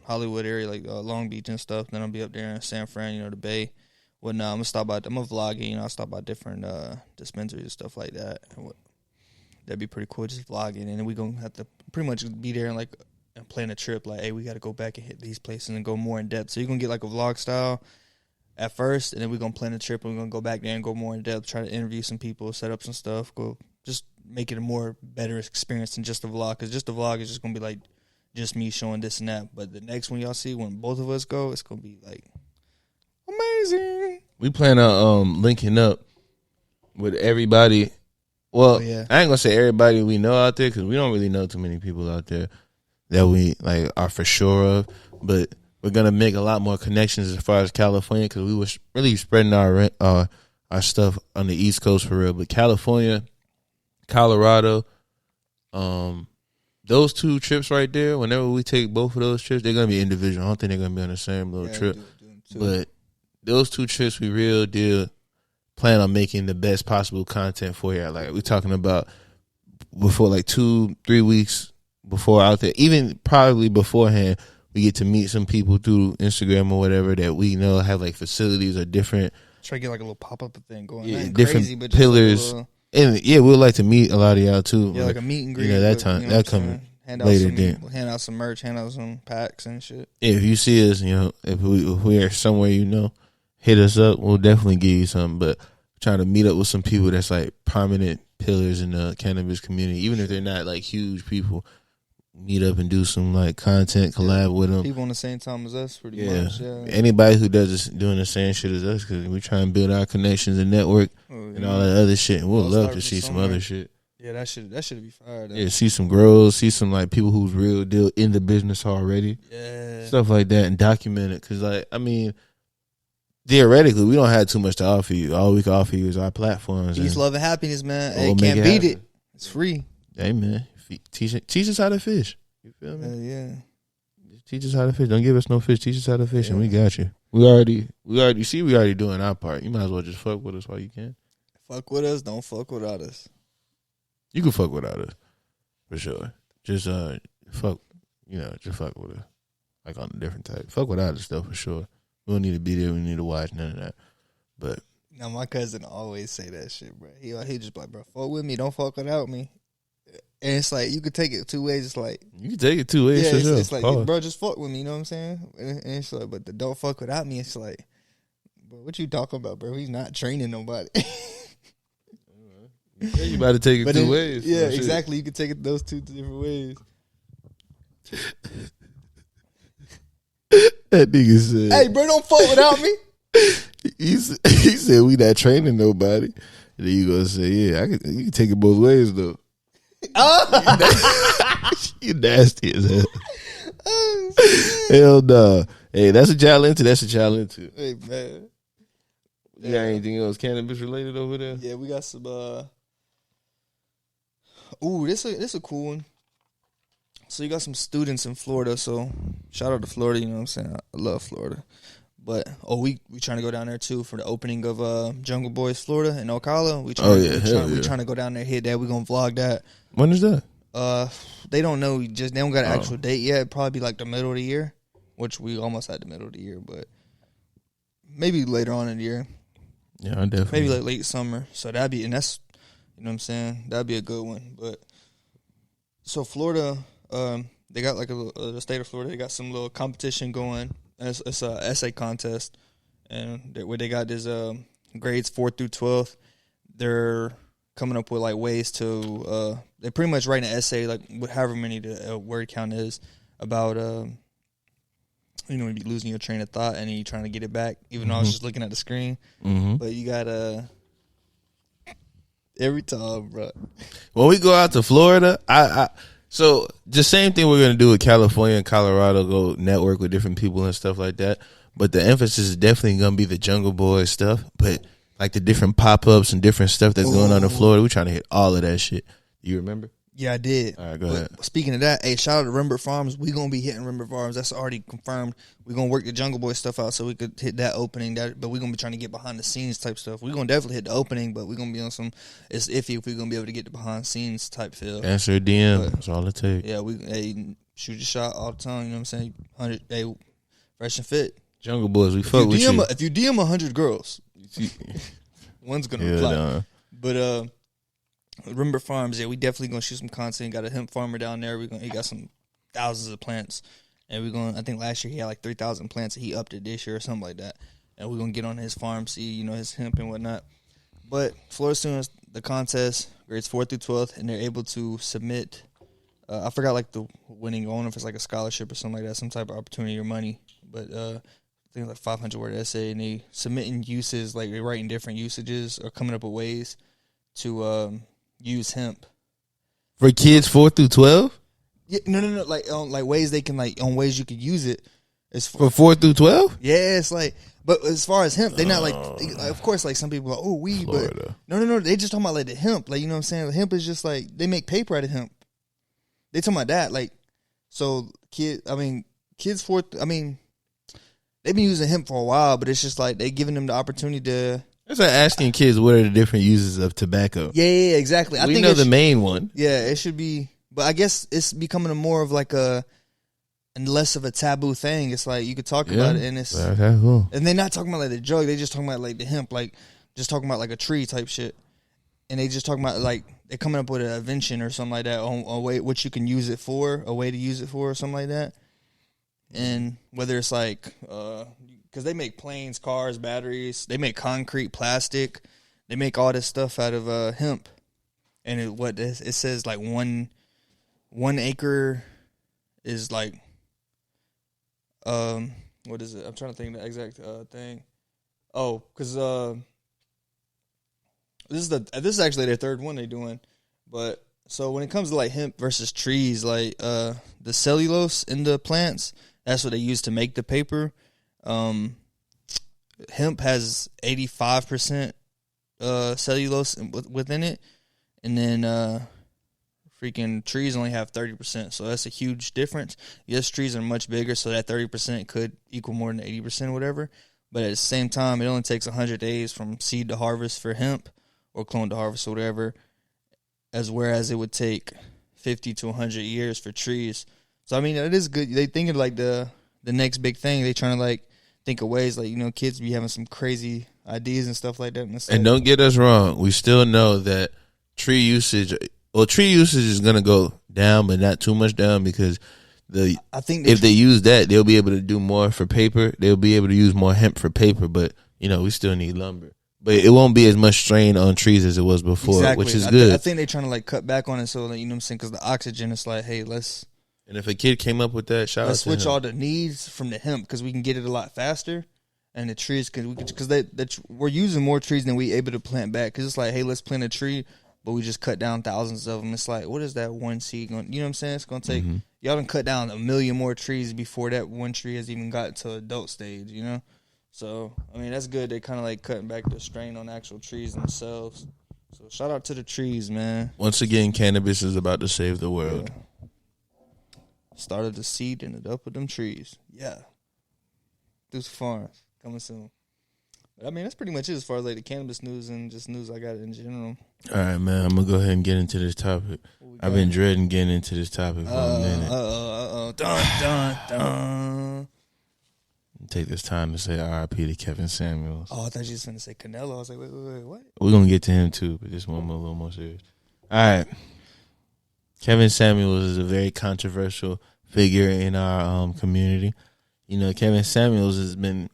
Hollywood area, like Long Beach and stuff. Then I'll be up there in San Fran, the Bay. Well, no, I'm gonna stop by. I'm gonna vlog it. I'll stop by different dispensaries and stuff like that. That'd be pretty cool, just vlogging, and then we gonna have to pretty much be there and plan a trip. Like, hey, we got to go back and hit these places and go more in depth. So you're gonna get like a vlog style at first, and then we're gonna plan a trip and we're gonna go back there and go more in depth. Try to interview some people, set up some stuff. Go just make it a more better experience than just a vlog. Because just a vlog is just gonna be like just me showing this and that. But the next one y'all see, when both of us go, it's gonna be like amazing. We plan on linking up with everybody. Well, I ain't gonna say everybody we know out there because we don't really know too many people out there that we like are for sure of. But we're gonna make a lot more connections as far as California because we were really spreading our stuff on the East Coast for real. But California, Colorado, those 2 trips right there. Whenever we take both of those trips, they're gonna be individual. I don't think they're gonna be on the same little trip. But those 2 trips, we real deal plan on making the best possible content for you. Like we're talking about before, like 2-3 weeks before out there, even probably beforehand, we get to meet some people through Instagram or whatever that we know have like facilities or different. Try to get like a little pop up thing going. Yeah, different crazy, but pillars. Like and we'd like to meet a lot of y'all too. Yeah, like a meet and greet. That time that coming. Hand out some merch, hand out some packs and shit. If you see us, if we are somewhere, hit us up. We'll definitely give you something. But trying to meet up with some people that's like prominent pillars in the cannabis community, even if they're not like huge people. Meet up and do some like content, collab with them. People on the same time as us, pretty much. Yeah. Anybody who doing the same shit as us, because we try and build our connections and network and all that other shit. And we'll love to see some other shit. Yeah, that should be fire. Though. Yeah, see some grows, see some like people who's real deal in the business already. Yeah, stuff like that, and document it. Because like, I mean, theoretically, we don't have too much to offer you. All we can offer you is our platforms. Peace, love, and happiness, man. Hey, can't beat it. It's free. Hey, man, teach us how to fish. You feel me? Yeah. Teach us how to fish. Don't give us no fish. Teach us how to fish, and we got you. We already doing our part. You might as well just fuck with us while you can. Fuck with us. Don't fuck without us. You can fuck without us, for sure. Just fuck, just fuck with us, like on a different type. Fuck without us though, for sure. We don't need to be there. We need to watch none of that. But now my cousin always say that shit, bro. He just like, bro, fuck with me, don't fuck without me. And it's like you could take it 2 ways. It's like you can take it 2 ways. Yeah, sure. It's like, bro, just fuck with me. You know what I'm saying? And it's like, but the don't fuck without me. It's like, bro, what you talking about, bro? He's not training nobody. Yeah, you about to take it 2 ways. Yeah, exactly. You can take it those 2 different ways. That nigga said, "Hey, bro, don't fuck without me." He said we not training nobody. And then you gonna say, "Yeah, you can take it both ways though." You nasty as hell. Hell no. Hey, that's a challenge. Hey man, you got anything else cannabis related over there? Yeah, we got some. This a cool one. So you got some students in Florida. So shout out to Florida. You know what I'm saying? I love Florida. But we trying to go down there too for the opening of Jungle Boys Florida in Ocala. We trying to go down there, hit that. We gonna vlog that. When is that? They don't know. They don't got an actual date yet. It'd probably be like the middle of the year, which we almost had the middle of the year, but maybe later on in the year. Yeah, definitely. Maybe like late summer. So that'd be, and that's, you know what I'm saying? That'd be a good one. But so Florida, they got like the state of Florida. They got some little competition going. It's a essay contest, and what they got is grades 4 through 12. They're coming up with like ways to they pretty much write an essay, like however many the word count is, about you know, you be losing your train of thought and then you trying to get it back, even though I was just looking at the screen. But you got every time, bro. When we go out to Florida, so the same thing we're gonna do with California and Colorado, go network with different people and stuff like that. But the emphasis is definitely gonna be the Jungle Boy stuff. But like the different pop ups and different stuff that's going on in Florida, we're trying to hit all of that shit. You remember? Yeah, I did. All right, go ahead. Speaking of that, hey, shout out to Rembert Farms. We gonna be hitting Rembert Farms. That's already confirmed. We gonna work the Jungle Boy stuff out so we could hit that opening. But we gonna be trying to get behind the scenes type stuff. We gonna definitely hit the opening, but we gonna be on some. It's iffy if we gonna be able to get the behind the scenes type feel. Answer a DM. That's all it takes. Yeah, shoot your shot all the time. You know what I'm saying? 100, hey, fresh and fit. Jungle Boys, we fuck with you. If you DM 100 girls, one's gonna reply. Nah. But Rembert Farms, yeah, we definitely gonna shoot some content. Got a hemp farmer down there. He got some thousands of plants, and we're gonna. I think last year he had like 3,000 plants. And he upped it this year or something like that. And we're gonna get on his farm, see his hemp and whatnot. But Florida students, the contest grades 4 through 12, and they're able to submit. I forgot like the winning. I don't know if it's like a scholarship or something like that, some type of opportunity or money. But I think like 500-word essay, and they submitting uses, like they're writing different usages or coming up with ways to use hemp for kids 4 through 12. Yeah, no, like ways they can on ways you could use it. It's for 4 through 12. Yeah, it's like, but as far as hemp, they're not like, of course, like some people are like, oh, weed, Florida. But no, they just talking about like the hemp, like, you know what I'm saying? The hemp is just like they make paper out of hemp. They talking about that, like, so kids they've been using hemp for a while, but it's just like they giving them the opportunity to. It's like asking kids what are the different uses of tobacco. Yeah, exactly. We know the main one. Yeah, it should be, but I guess it's becoming more of like and less of a taboo thing. It's like you could talk about it, and it's cool. And they're not talking about like the drug. They just talking about like the hemp, like just talking about like a tree type shit. And they just talking about like they're coming up with an invention or something like that on a way what you can use it for, a way to use it for, or something like that. And whether it's like because they make planes, cars, batteries, they make concrete, plastic, they make all this stuff out of hemp. And it says like one acre is like what is it? I'm trying to think of the exact thing. Oh, because this is actually their third one they're doing. But so when it comes to like hemp versus trees, like the cellulose in the plants, that's what they use to make the paper. Hemp has 85% cellulose within it, and then freaking trees only have 30%. So that's a huge difference. Yes, trees are much bigger, so that 30% could equal more than 80% or whatever. But at the same time, it only takes 100 days from seed to harvest for hemp, or clone to harvest or whatever, whereas it would take 50 to 100 years for trees. So I mean, it is good. They thinking like the next big thing. They trying to like think of ways, like, kids be having some crazy ideas and stuff like that. And don't get us wrong, we still know that tree usage is gonna go down, but not too much down, because I think if they use that, they'll be able to do more for paper. They'll be able to use more hemp for paper, but we still need lumber. But it won't be as much strain on trees as it was before, exactly. Which is good. I think they're trying to like cut back on it, so that, you know what I'm saying, because the oxygen is like, hey, let's. And if a kid came up with that, let's switch all the needs from the hemp, because we can get it a lot faster, and the trees because we're using more trees than we able to plant back. Because it's like, hey, let's plant a tree, but we just cut down thousands of them. It's like, what is that one seed going? You know what I'm saying? It's going to take y'all done cut down 1 million more trees before that one tree has even got to adult stage. So, I mean, that's good. They kind of like cutting back the strain on actual trees themselves. So, shout out to the trees, man. Once again, cannabis is about to save the world. Yeah. Started the seed and it up with them trees. Yeah. Deuce Farms. Coming soon. I mean, that's pretty much it as far as like the cannabis news and just news I got in general. All right, man. I'm gonna go ahead and get into this topic. I've been dreading getting into this topic for a minute. Dun. Take this time to say R.I.P. to Kevin Samuels. Oh, I thought you was going to say Canelo. I was like, wait, what? We're gonna get to him too, but this one a little more serious. All right. Kevin Samuels is a very controversial figure in our community. You know, Kevin Samuels has been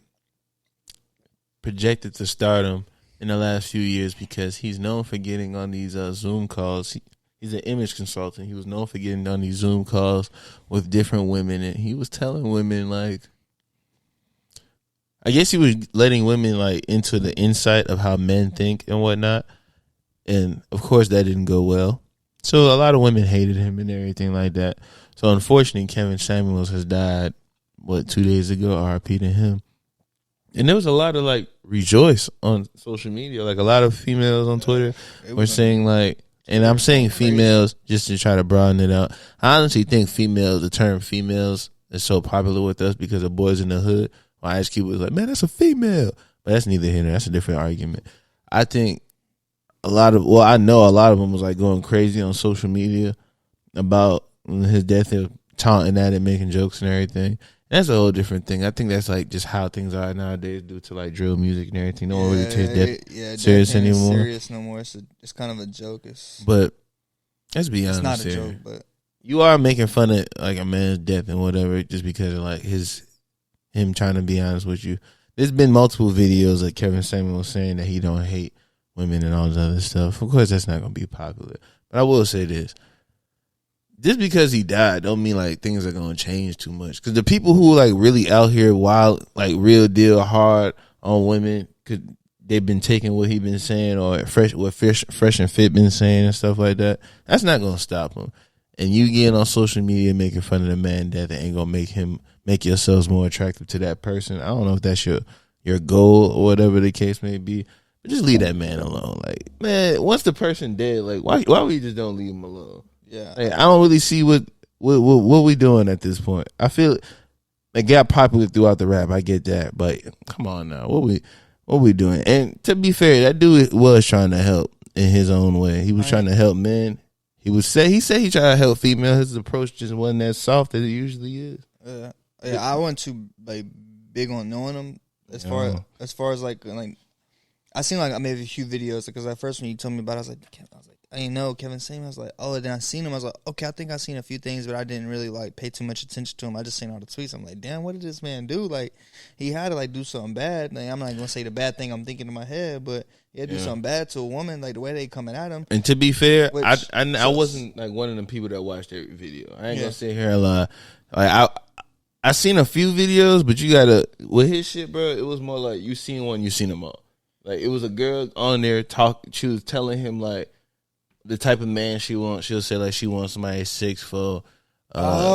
projected to stardom in the last few years because he's known for getting on these Zoom calls. He's an image consultant. He was known for getting on these Zoom calls with different women, and he was telling women, like, I guess he was letting women, like, into the insight of how men think and whatnot. And, of course, that didn't go well. So a lot of women hated him and everything like that. So, unfortunately, Kevin Samuels has died, 2 days ago, RIP to him. And there was a lot of, like, rejoice on social media. Like, a lot of females on Twitter were saying, like, and I'm saying females just to try to broaden it out. I honestly think the term females is so popular with us because of Boys in the Hood. My Ice Cube was like, man, that's a female. But that's neither here nor there. That's a different argument. I think I know a lot of them was like going crazy on social media about his death. They were taunting at it, making jokes and everything. And that's a whole different thing. I think that's like just how things are nowadays due to like drill music and everything. No one really takes death serious anymore. Serious no more. It's kind of a joke. But let's be honest. It's not a here. joke, but You are making fun of like a man's death and whatever just because of like him trying to be honest with you. There's been multiple videos of Kevin Samuels saying that he don't hate women and all this other stuff. Of course, that's not going to be popular. But I will say this. Just because he died don't mean like things are going to change too much. Because the people who like really out here wild, like real deal hard on women, they've been taking what he been saying or what Fresh and Fit been saying and stuff like that. That's not going to stop him. And you getting on social media making fun of the man death ain't going to make yourselves more attractive to that person. I don't know if that's your goal or whatever the case may be. But just leave that man alone. Like, man, once the person dead, like, why we just don't leave him alone? Yeah. Like, I don't really see what we doing at this point. I feel it got popular throughout the rap. I get that. But come on now. What we doing? And to be fair, that dude was trying to help in his own way. He was trying to help men. He said he tried to help females. His approach just wasn't as soft as it usually is. Yeah, I wasn't too like big on knowing him as far as like I seen like maybe a few videos because at first when you told me about it, I was like I didn't know Kevin Samuels. I was like, oh, then I seen him. I was like, okay, I think I seen a few things, but I didn't really like pay too much attention to him. I just seen all the tweets. I'm like, damn, what did this man do? Like, he had to like do something bad. Like, I'm not gonna say the bad thing I'm thinking in my head, but he had to do something bad to a woman. Like the way they coming at him. And to be fair, I wasn't like one of the people that watched every video. I ain't gonna sit here and lie. Like I seen a few videos, but you gotta with his shit, bro. It was more like you seen one, you seen them all. Like it was a girl on there she was telling him like the type of man she wants. She'll say like she wants somebody 6'4",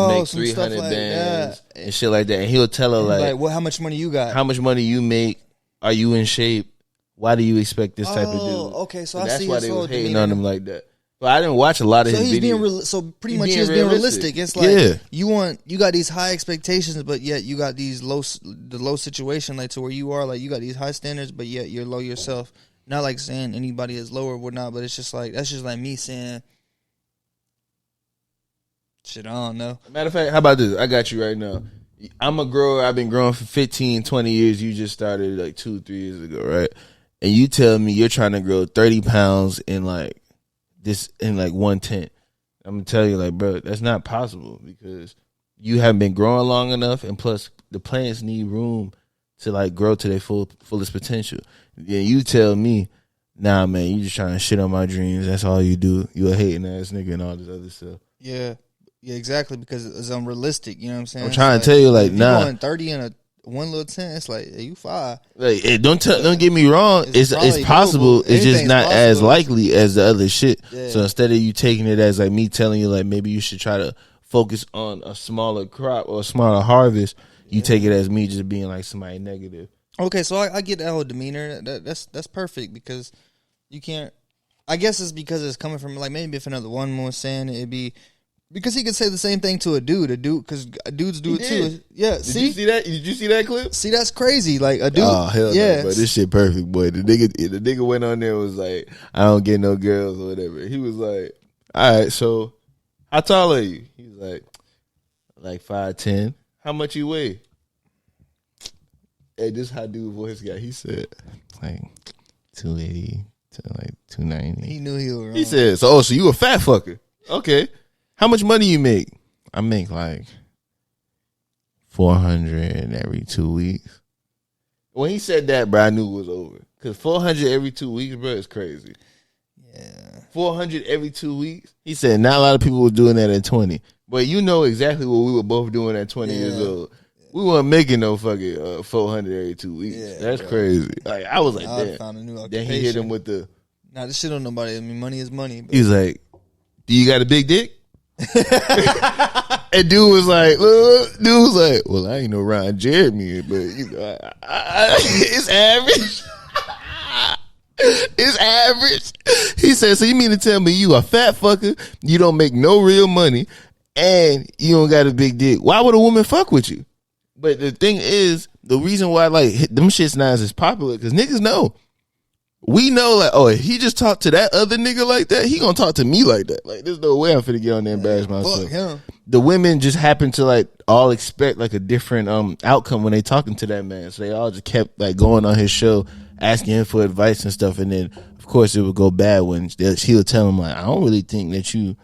make 300 like bands and shit like that. And he'll tell her like, well, how much money you got? How much money you make? Are you in shape? Why do you expect this type of dude? Okay, so and I see. That's why they was hating on him like that. But I didn't watch a lot of his videos. So pretty much he was being realistic. It's like you got these high expectations, but yet you got these low situation like to where you are like you got these high standards, but yet you're low yourself. Not like saying anybody is low or whatnot, but it's just like that's just like me saying shit. I don't know. Matter of fact, how about this? I got you right now. I'm a grower. I've been growing for 15, 20 years. You just started like 2-3 years ago, right? And you tell me you're trying to grow 30 pounds in like 110. I'm gonna tell you, like, bro, that's not possible because you haven't been growing long enough, and plus the plants need room to like grow to their fullest potential. Then you tell me, nah, man, you just trying to shit on my dreams. That's all you do. You a hating ass nigga and all this other stuff. Yeah, exactly. Because it's unrealistic. You know what I'm saying? I'm trying to tell you, like, nah. Going 30 in a one little tent, it's like you fire. Like, don't get me wrong. It's possible. It's just not as likely as the other shit. Yeah. So instead of you taking it as like me telling you, like maybe you should try to focus on a smaller crop or a smaller harvest, you take it as me just being like somebody negative. Okay, so I get that whole demeanor. That's perfect because you can't. I guess it's because it's coming from like maybe if another one was saying it'd be Because he could say the same thing to a dude, because dudes do it too. Yeah, Did you see that? Did you see that clip? See, that's crazy. Like a dude. Oh hell yeah. no, but this shit perfect, boy. The nigga went on there and was like, I don't get no girls or whatever. He was like, all right, so how tall are you? He was like 5'10". How much you weigh? Hey, this how dude voice got. He said like 280 to like 290. He knew he was wrong. He said, so you a fat fucker? Okay. How much money you make? I make like 400 every 2 weeks. When he said that, bro, I knew it was over. Because 400 every 2 weeks, bro, is crazy. Yeah. 400 every 2 weeks? He said not a lot of people were doing that at 20. But you know exactly what we were both doing at 20 years old. We weren't making no fucking 400 every 2 weeks. Yeah, that's crazy. Like I was like, damn. Found a new occupation. Then he hit him with the... Nah, this shit on nobody. I mean, money is money. But. He was like, do you got a big dick? And dude was like, well, I ain't no Ron Jeremy, but you know, it's average. It's average. He said, so you mean to tell me you a fat fucker, you don't make no real money, and you don't got a big dick? Why would a woman fuck with you? But the thing is, the reason why like them shits not as popular, because niggas know. We know, like, oh, if he just talked to that other nigga like that, he gonna talk to me like that. Like, there's no way I'm finna get on there and embarrass myself. Fuck him. The women just happen to, like, all expect, like, a different outcome when they talking to that man. So they all just kept, like, going on his show, asking him for advice and stuff. And then, of course, it would go bad when he would tell him, like, I don't really think that you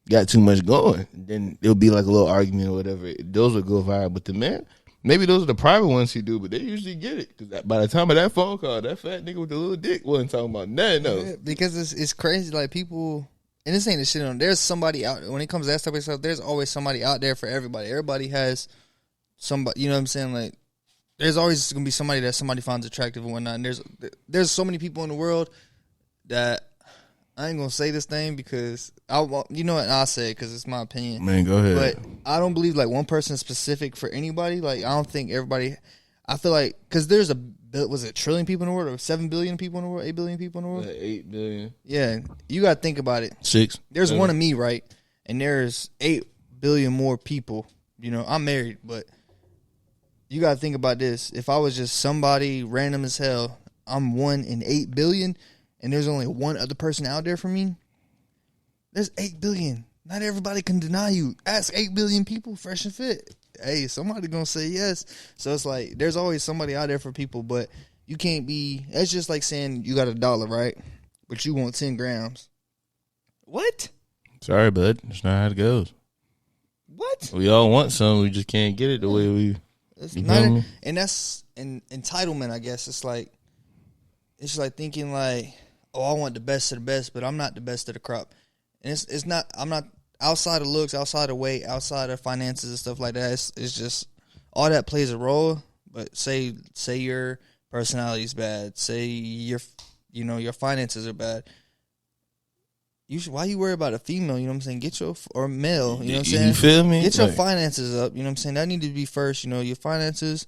got too much going. Then it'll be, like, a little argument or whatever. Those would go viral. But the man... Maybe those are the private ones he do, but they usually get it. Because by the time of that phone call, that fat nigga with the little dick wasn't talking about nothing else. Yeah, because it's crazy. Like, people, and this ain't the shit on, there's somebody out, when it comes to that type of stuff, there's always somebody out there for everybody. Everybody has somebody, you know what I'm saying? Like, there's always going to be somebody that somebody finds attractive and whatnot. And there's so many people in the world that, I ain't going to say this thing because, you know what, I'll say it because it's my opinion. Man, go ahead. But I don't believe, like, one person is specific for anybody. Like, I don't think everybody, I feel like, because there's was it a trillion people in the world or 7 billion people in the world, 8 billion people in the world? 8 billion. Yeah, you got to think about it. 6. There's one of me, right? And there's 8 billion more people. You know, I'm married, but you got to think about this. If I was just somebody random as hell, I'm 1 in 8 billion, and there's only one other person out there for me, there's 8 billion. Not everybody can deny you. Ask 8 billion people, fresh and fit. Hey, somebody gonna say yes. So it's like, there's always somebody out there for people, but you can't be, that's just like saying you got $1, right? But you want 10 grams. What? Sorry, bud. That's not how it goes. What? We all want some. We just can't get it the way we. It's not, and that's an entitlement, I guess. It's like thinking like, oh, I want the best of the best, but I'm not the best of the crop. And it's not, I'm not, outside of looks, outside of weight, outside of finances and stuff like that, it's just, all that plays a role. But say your personality is bad, say your finances are bad. Why you worry about a female, you know what I'm saying? Get your, or male, you know what I'm saying? You feel me? Get your finances up, you know what I'm saying? That need to be first, you know, your finances.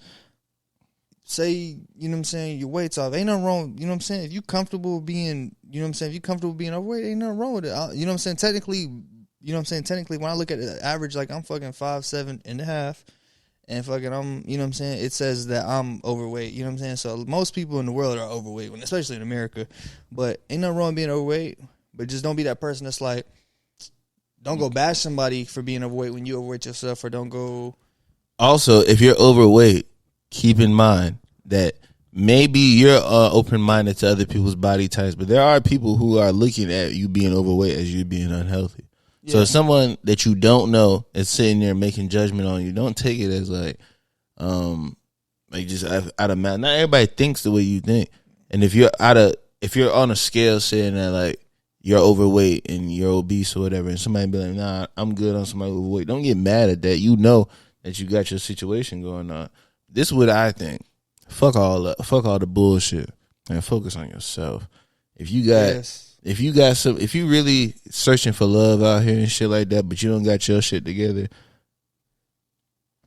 Say, you know what I'm saying, your weight's off. Ain't nothing wrong, you know what I'm saying? If you comfortable being, you know what I'm saying, if you comfortable being overweight, ain't nothing wrong with it. You know what I'm saying? Technically, when I look at the average, like, I'm fucking 5'7.5", and fucking I'm, you know what I'm saying, it says that I'm overweight, you know what I'm saying? So most people in the world are overweight, especially in America. But ain't nothing wrong being overweight, but just don't be that person that's like, don't go bash somebody for being overweight when you overweight yourself, or don't go. Also, if you're overweight, keep in mind that maybe you're open-minded to other people's body types, but there are people who are looking at you being overweight as you being unhealthy. Yeah. So if someone that you don't know is sitting there making judgment on you, don't take it as like just out of mouth. Not everybody thinks the way you think. And if you're on a scale saying that like you're overweight and you're obese or whatever, and somebody be like, nah, I'm good on somebody overweight, don't get mad at that. You know that you got your situation going on. This is what I think. Fuck all the bullshit and focus on yourself. If you really searching for love out here and shit like that, but you don't got your shit together,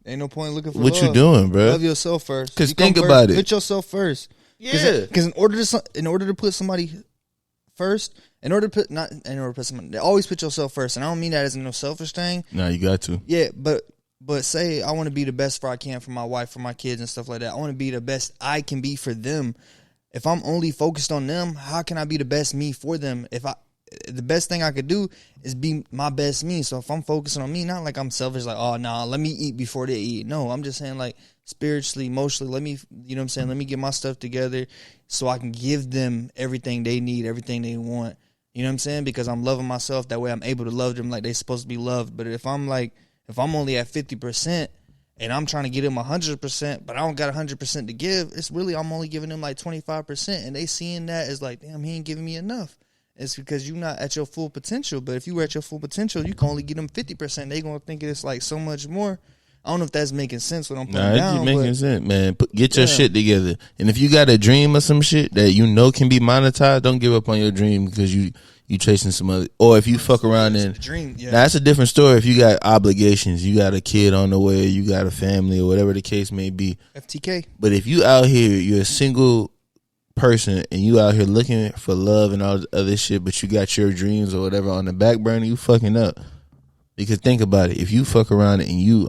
ain't no point looking for what love. You doing, bro? Love yourself first. Because think about it. Put yourself first. Yeah. Because in order to put somebody first, in order to put someone, always put yourself first. And I don't mean that as a no selfish thing. No, you got to. Yeah, but say I want to be the best I can for my wife, for my kids and stuff like that. I want to be the best I can be for them. If I'm only focused on them, how can I be the best me for them? The best thing I could do is be my best me. So if I'm focusing on me, not like I'm selfish, like, oh, nah, let me eat before they eat. No, I'm just saying, like, spiritually, emotionally, let me, you know what I'm saying? Let me get my stuff together so I can give them everything they need, everything they want. You know what I'm saying? Because I'm loving myself. That way I'm able to love them like they're supposed to be loved. But if I'm only at 50% and I'm trying to get them 100%, but I don't got 100% to give, it's really, I'm only giving them like 25%. And they seeing that as like, damn, he ain't giving me enough. It's because you're not at your full potential. But if you were at your full potential, you can only get them 50%. They going to think it's like so much more. I don't know if that's making sense what I'm putting down. It's making sense, man. Get your shit together. And if you got a dream or some shit that you know can be monetized, don't give up on your dream because you chasing some other. Or if you fuck around and dream, now that's a different story. If you got obligations, you got a kid on the way, you got a family or whatever the case may be. FTK. But if you out here, you're a single person and you out here looking for love and all this other shit, but you got your dreams or whatever on the back burner, you fucking up. Because think about it, if you fuck around and you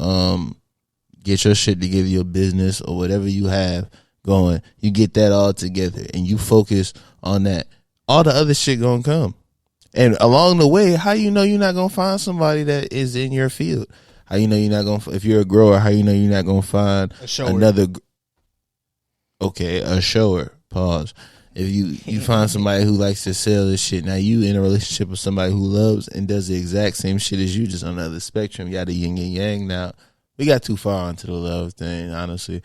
get your shit together, your business or whatever you have going, you get that all together and you focus on that, all the other shit gonna come. And along the way, how you know you're not gonna find somebody that is in your field? How you know you're not gonna, if you're a grower, how you know you're not gonna find a shower. Pause. If you find somebody who likes to sell this shit, now you in a relationship with somebody who loves and does the exact same shit as you, just on the other spectrum. You got the yin and yang now. We got too far onto the love thing, honestly.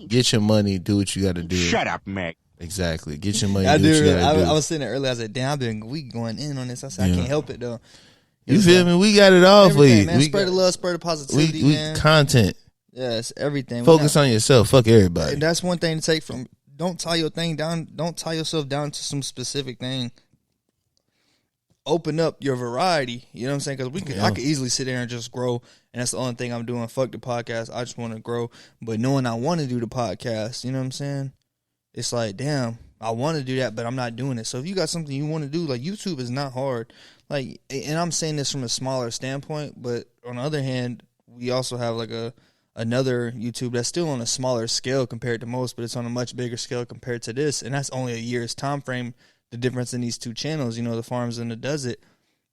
Get your money, do what you got to do. Shut up, Mac. Exactly. Get your money, do what you got to do. I was sitting there earlier, I said, damn, we going in on this. I said, I can't help it, though. You feel me? We got it all for you. Man, spread the love, spread the positivity, man. Content. Yes, everything. Focus on yourself. Fuck everybody. And that's one thing to take from. Don't tie your thing down. Don't tie yourself down to some specific thing. Open up your variety. You know what I'm saying? Because I could easily sit there and just grow, and that's the only thing I'm doing. Fuck the podcast. I just want to grow. But knowing I want to do the podcast, you know what I'm saying? It's like, damn, I want to do that, but I'm not doing it. So if you got something you want to do, like YouTube is not hard. Like, and I'm saying this from a smaller standpoint, but on the other hand, we also have like another YouTube that's still on a smaller scale compared to most, but it's on a much bigger scale compared to this, and that's only a year's time frame. The difference in these two channels, you know, the Farms and the Does It,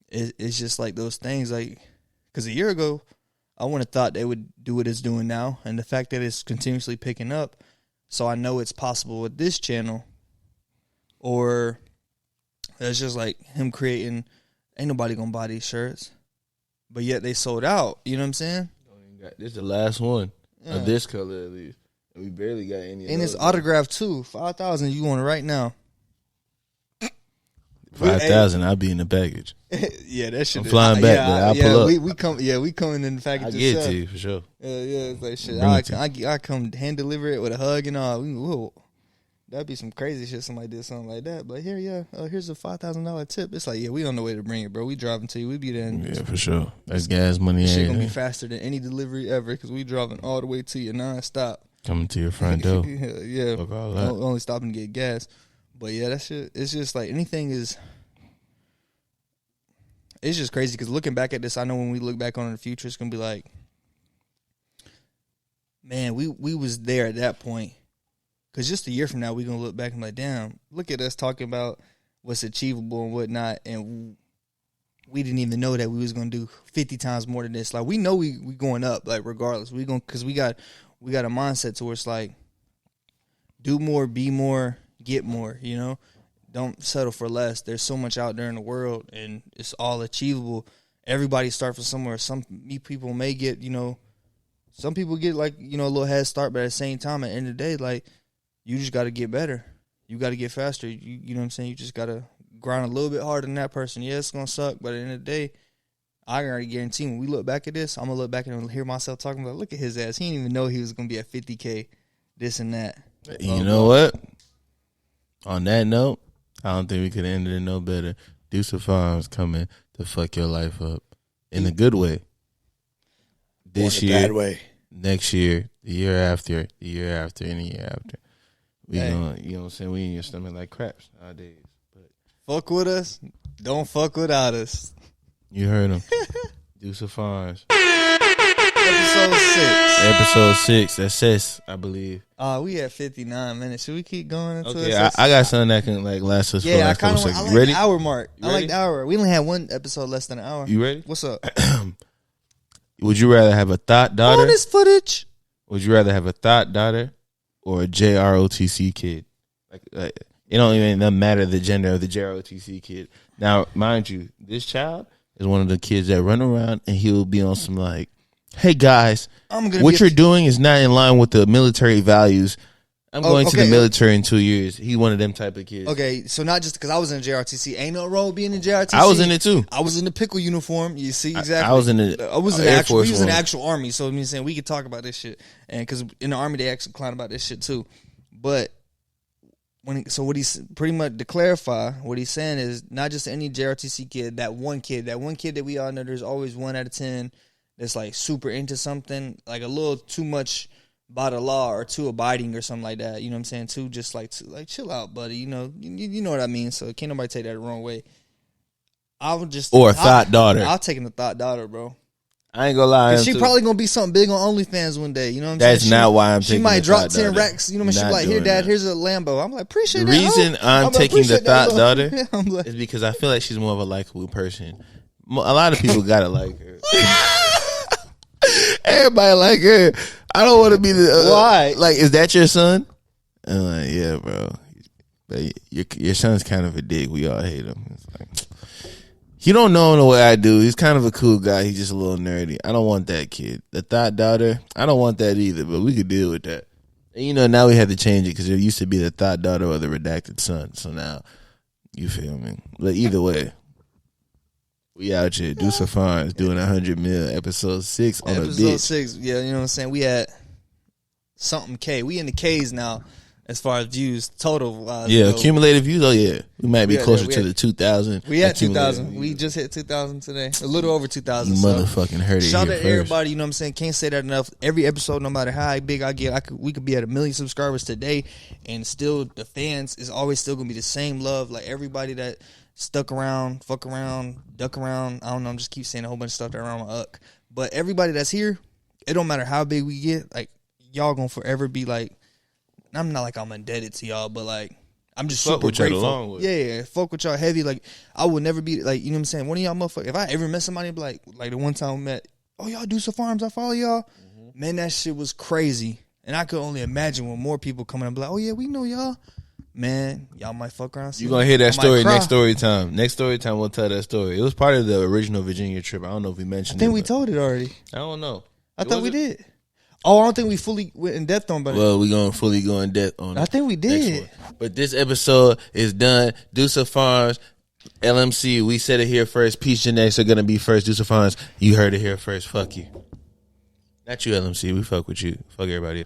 it's just like those things. Like, because a year ago, I wouldn't have thought they would do what it's doing now, and the fact that it's continuously picking up, so I know it's possible with this channel. Or it's just like him creating. Ain't nobody gonna buy these shirts, but yet they sold out. You know what I'm saying? This is the last one of this color, at least. We barely got any. And it's autographed too. 5,000. You want it right now? 5,000. I'll be in the package. Yeah, that shit. I'm flying back, but I'll pull up. We coming in the package. I get it to you for sure. Yeah, it's like shit. I come hand deliver it with a hug and all. That'd be some crazy shit. Somebody did something like that. But here's a $5,000 tip. It's like, yeah, we on the way to bring it, bro. We driving to you. We be there. Yeah, for sure. That's gas money. Shit gonna be faster than any delivery ever because we driving all the way to you nonstop. Coming to your front door. Yeah. Fuck all that. Only stopping to get gas. But yeah, that shit. It's just like anything is. It's just crazy because looking back at this, I know when we look back on it in the future, it's gonna be like, man, we was there at that point. Because just a year from now, we're going to look back and be like, damn, look at us talking about what's achievable and whatnot, and we didn't even know that we was going to do 50 times more than this. Like, we know we going up, like, regardless. Because we got a mindset to where it's like, do more, be more, get more, you know? Don't settle for less. There's so much out there in the world, and it's all achievable. Everybody start from somewhere. Some people may get, you know, some people get, like, you know, a little head start, but at the same time, at the end of the day, like, you just got to get better. You got to get faster. You know what I'm saying? You just got to grind a little bit harder than that person. Yeah, it's going to suck, but at the end of the day, I already guarantee when we look back at this, I'm going to look back and hear myself talking about, look at his ass. He didn't even know he was going to be at 50K, this and that. You know what? On that note, I don't think we could end it no better. Deuce of Farms coming to fuck your life up in a good way. This year, bad way. Next year, the year after, and the year after. We gonna, you know what I'm saying? We in your stomach like craps nowadays. But fuck with us. Don't fuck without us. You heard him. Deuce of Farms. Episode 6. Episode 6. That's sis, I believe. We at 59 minutes. Should we keep going until Okay, I got something that can like last us for I like kind of seconds. like Ready? the hour mark. You I like ready? the hour. We only had one episode less than an hour. You ready? What's up? Would you rather have a thought daughter? Bonus footage. Would you rather have a thought daughter or a JROTC kid? Like it don't even matter the gender of the JROTC kid. Now, mind you, this child is one of the kids that run around and he'll be on some like, hey guys, what you're doing is not in line with the military values. I'm going to the military in 2 years. He one of them type of kids. Okay, so not just because I was in JRTC. Ain't no wrong being in JRTC. I was in it too. I was in the pickle uniform. You see exactly. I was in the. I was in Air actual. Force We was in the One. actual army. So I'm saying we could talk about this shit, and because in the army they actually clown about this shit too. But what he's pretty much to clarify, what he's saying is not just any JRTC kid. That one kid that we all know. There's always 1 out of 10 that's like super into something, like a little too much by the law or too abiding or something like that. You know what I'm saying? Too just like chill out, buddy. You know what I mean. So can't nobody take that the wrong way. I'll just Or a thought daughter. I'll take the thought daughter, bro. I ain't gonna lie. She probably gonna be something big on OnlyFans one day. You know what I'm That's saying? not why I'm taking. She might the drop thought 10 daughter. racks. You know what I mean? She Not like, here, doing Dad, that. here's a Lambo. I'm like, appreciate The that. reason I'm like, taking the appreciate that, thought daughter I'm like, is because I feel like she's more of a likable person. A lot of people gotta like her. Everybody like her. I don't want to be the Why? Like, is that your son? I'm like, yeah, bro. But your son's kind of a dick. We all hate him. It's like, you don't know him the way I do. He's kind of a cool guy. He's just a little nerdy. I don't want that kid. The thought daughter, I don't want that either. But we could deal with that. And now we had to change it because it used to be the thought daughter or the redacted son. So now, you feel me? But either way, we out here. Deuce of Farms doing 100 mil. Episode 6 on a bitch. Episode 6, yeah, you know what I'm saying? We at something K. We in the K's now as far as views total. Yeah, accumulated views. Oh yeah, we might be closer to the 2,000. We at 2,000. We just hit 2,000 today. A little over 2,000. You motherfucking heard it. Shout here out to first. everybody. You know what I'm saying? Can't say that enough. Every episode, no matter how big I get, we could be at 1 million subscribers today, and still the fans is always still gonna be the same love. Like everybody that stuck around, fuck around, duck around. I don't know. I'm just keep saying a whole bunch of stuff that around my uck. But everybody that's here, it don't matter how big we get. Like y'all gonna forever be like. I'm not like I'm indebted to y'all, but like I'm just Fuck super with y'all grateful. along with. Yeah, fuck with y'all heavy. Like I would never be like, you know what I'm saying. One of y'all motherfuckers. If I ever met somebody, be like the one time we met, oh y'all do some farms, I follow y'all. Man, that shit was crazy, and I could only imagine when more people coming and be like, oh yeah, we know y'all. Man, y'all might fuck around. You're going to hear that story next story time. Next story time, we'll tell that story. It was part of the original Virginia trip. I don't know if we mentioned it. I think we told it already. I don't know. I thought we did. Oh, I don't think we fully went in depth on it. Well, we're going to fully go in depth on it. I think we did. But this episode is done. Deuce of Farms, LMC, we said it here first. Peach Genetics are going to be first. Deuce of Farms, you heard it here first. Fuck you. Not you, LMC. We fuck with you. Fuck everybody.